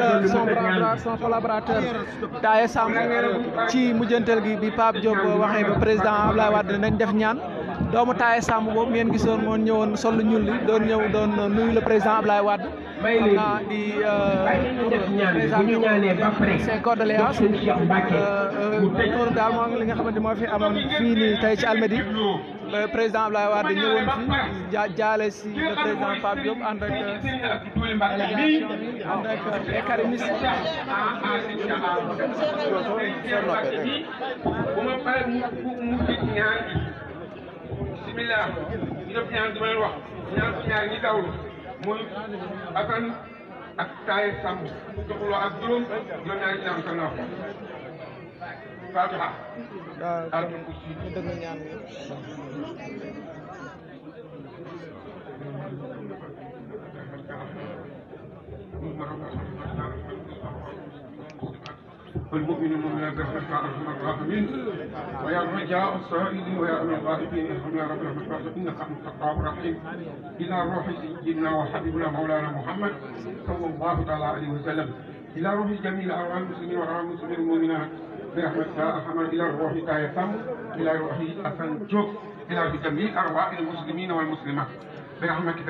son collaborateur Taye Samb ci mujjantal gi bi Pape Diop waxee ba président Abdoulaye Wade nañ def ñaan doomu Taye Samb boobu ngeen gisoon moo ñëwoon sol lu ñuul li doon ñëw doon nuyu le président Abdoulaye Wade xam naa di c'est condoléances loolu daal moo li nga xamante moo fi amoon fii nii tey ci Almadi président Abdoulaye Wade ñëwoon fi jaale si le président Pape Diop ànd ak délégation bi ànd ak les karimistes bismillah ñu def ñaan di leen wax ñaan ci ñaar ñi dawlu muy Assane ak Taye Samb joxuloo ak juróom ñaari ñaan ko nopp Fatiha ñu dëgg ñaan bi والمؤمن والمؤمنات برحمتك ارحم الراحمين ويا رجاء السائلين ويا امن الغائبين ارحم يا رب برحمتك انك انت التواب الرحيم الى روح سيدنا وحبيبنا مولانا محمد صلى الله تعالى عليه وسلم الى روح جميع ارواح المسلمين وارواح المسلمين والمؤمنات برحمتك ارحم الى روح تايا سام الى روح حسن جوب الى جميع ارواح المسلمين والمسلمات برحمتك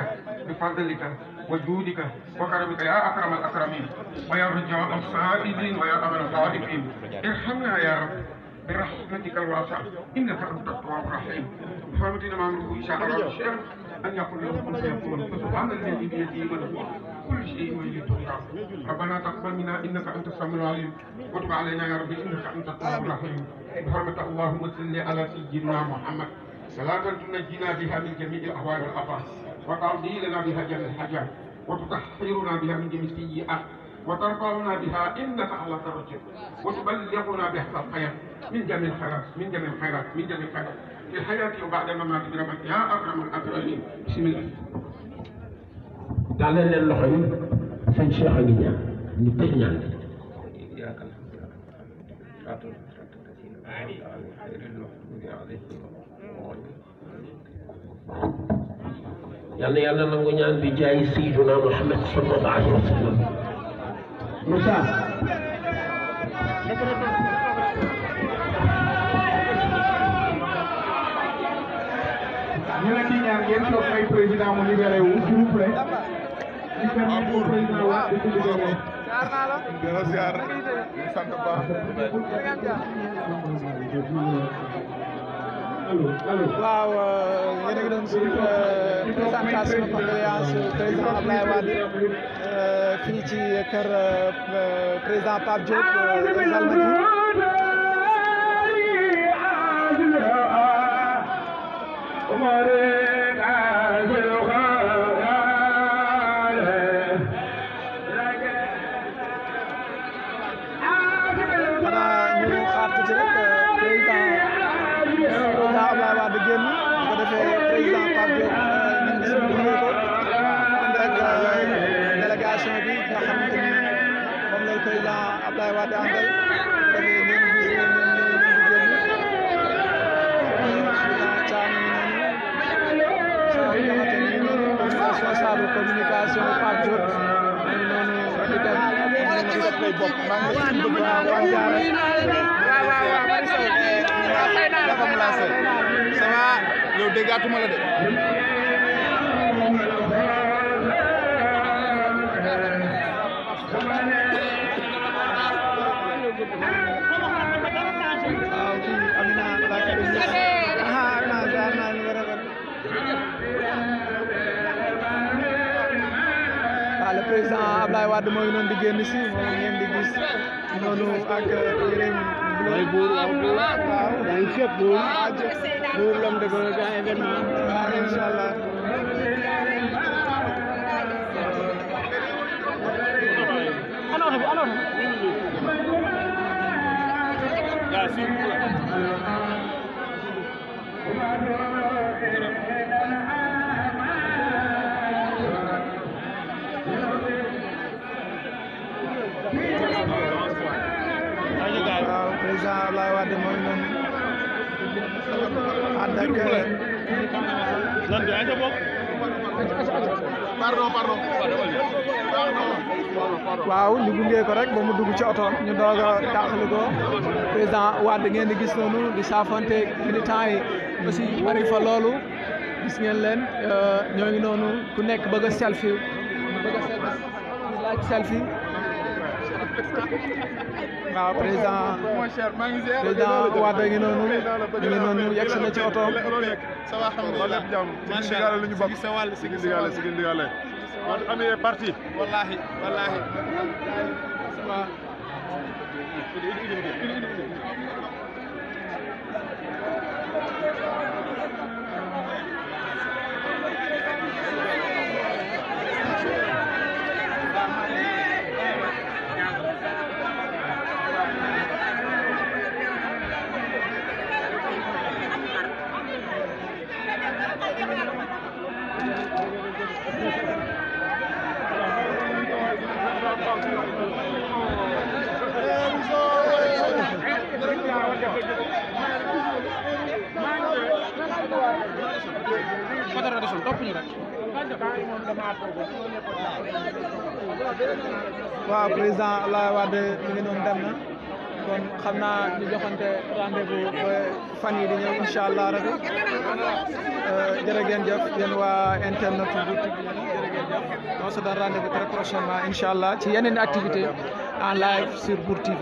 بفضلك وجودك وكرمك يا اكرم الاكرمين ويا رجاء السائلين ويا امن الغائبين ارحمنا يا رب برحمتك الواسعه انك انت التواب الرحيم بحرمتنا ما امره شاء الله شيئا ان يقول له كن فيكون فسبحان الذي بيده ملكوت كل شيء ويجد ربنا تقبل منا انك انت السميع العليم وتب علينا يا رب انك انت التواب الرحيم بحرمه اللهم صل على سيدنا محمد صلاة تنجينا بها من جميع الاهوال والافات وتقضي لنا بها جميع الحاجات وتطهرنا بها من جميع السيئات وترفعنا بها انك على الرجل وتبلغنا بها الخير من جميع الخيرات من جميع الخيرات من جميع الخيرات في الحياه وبعد الممات برحمتك يا اكرم الاكرمين بسم الله. daal leen loxo yi sëñ Cheikh a ngi ñaan ñu tëj ñaan yàlla yàlla nangu ñaan bi jaay Sayyiduna Muhammad sallallahu alayhi wa sallam. Moussa ñu leen di ñaan ngeen toog ay président mu libéré wu s'il vous plaît. ñu permettre au président Wade di libéré. dara ziar sant baax waaw yéen a ngi doon suñu présentation condoléance président Abdoulaye Wade fii ci kër président Pape Diop délégation bi nga xamante ni moom la président Abdoulaye Wade àndal dafay ngeen gis ngeen responsable communication Pape Diop ñu noonu di dem ñu def koy bokk maa ngi leen di bëgg waa Ndiaré ça va yow déggaatuma la de le président Abdoulaye Wade mooy noonu di génn si moom ngeen di gis noonu ak yeneen mooy buur waaw yaa ngi fépp buur l'homme de grand événement waaw inchallah waaw président Abdoulaye Wade mooy noonu ànd ak waaw ñu gunge ko rek ba mu dugg ci oto ñu doog a taxali ko président Wade ngeen di gis noonu di saafonte militants yi aussi bari fa loolu gis ngeen leen ñoo ngi noonu ku nekk bëgg a selfie selfie waaw président Wade ngi noonu ñu ngi noonu yegg si na ci oto ça va alhamdulillah macha Allah lu ñu bokk sa wàll sigi ndigale man amee parti wallahi waaw président Abdoulaye Wade mi ngi noonu dem na kon xam naa ñu joxante rendez-vous ba fan yi di ñëw incha allah rabi jërë ngeen jëf yéen waa internet bu TV jërë ngeen jëf on se donne rendez-vous très prochainement incha allah ci yeneen activité en live sur Bour TV.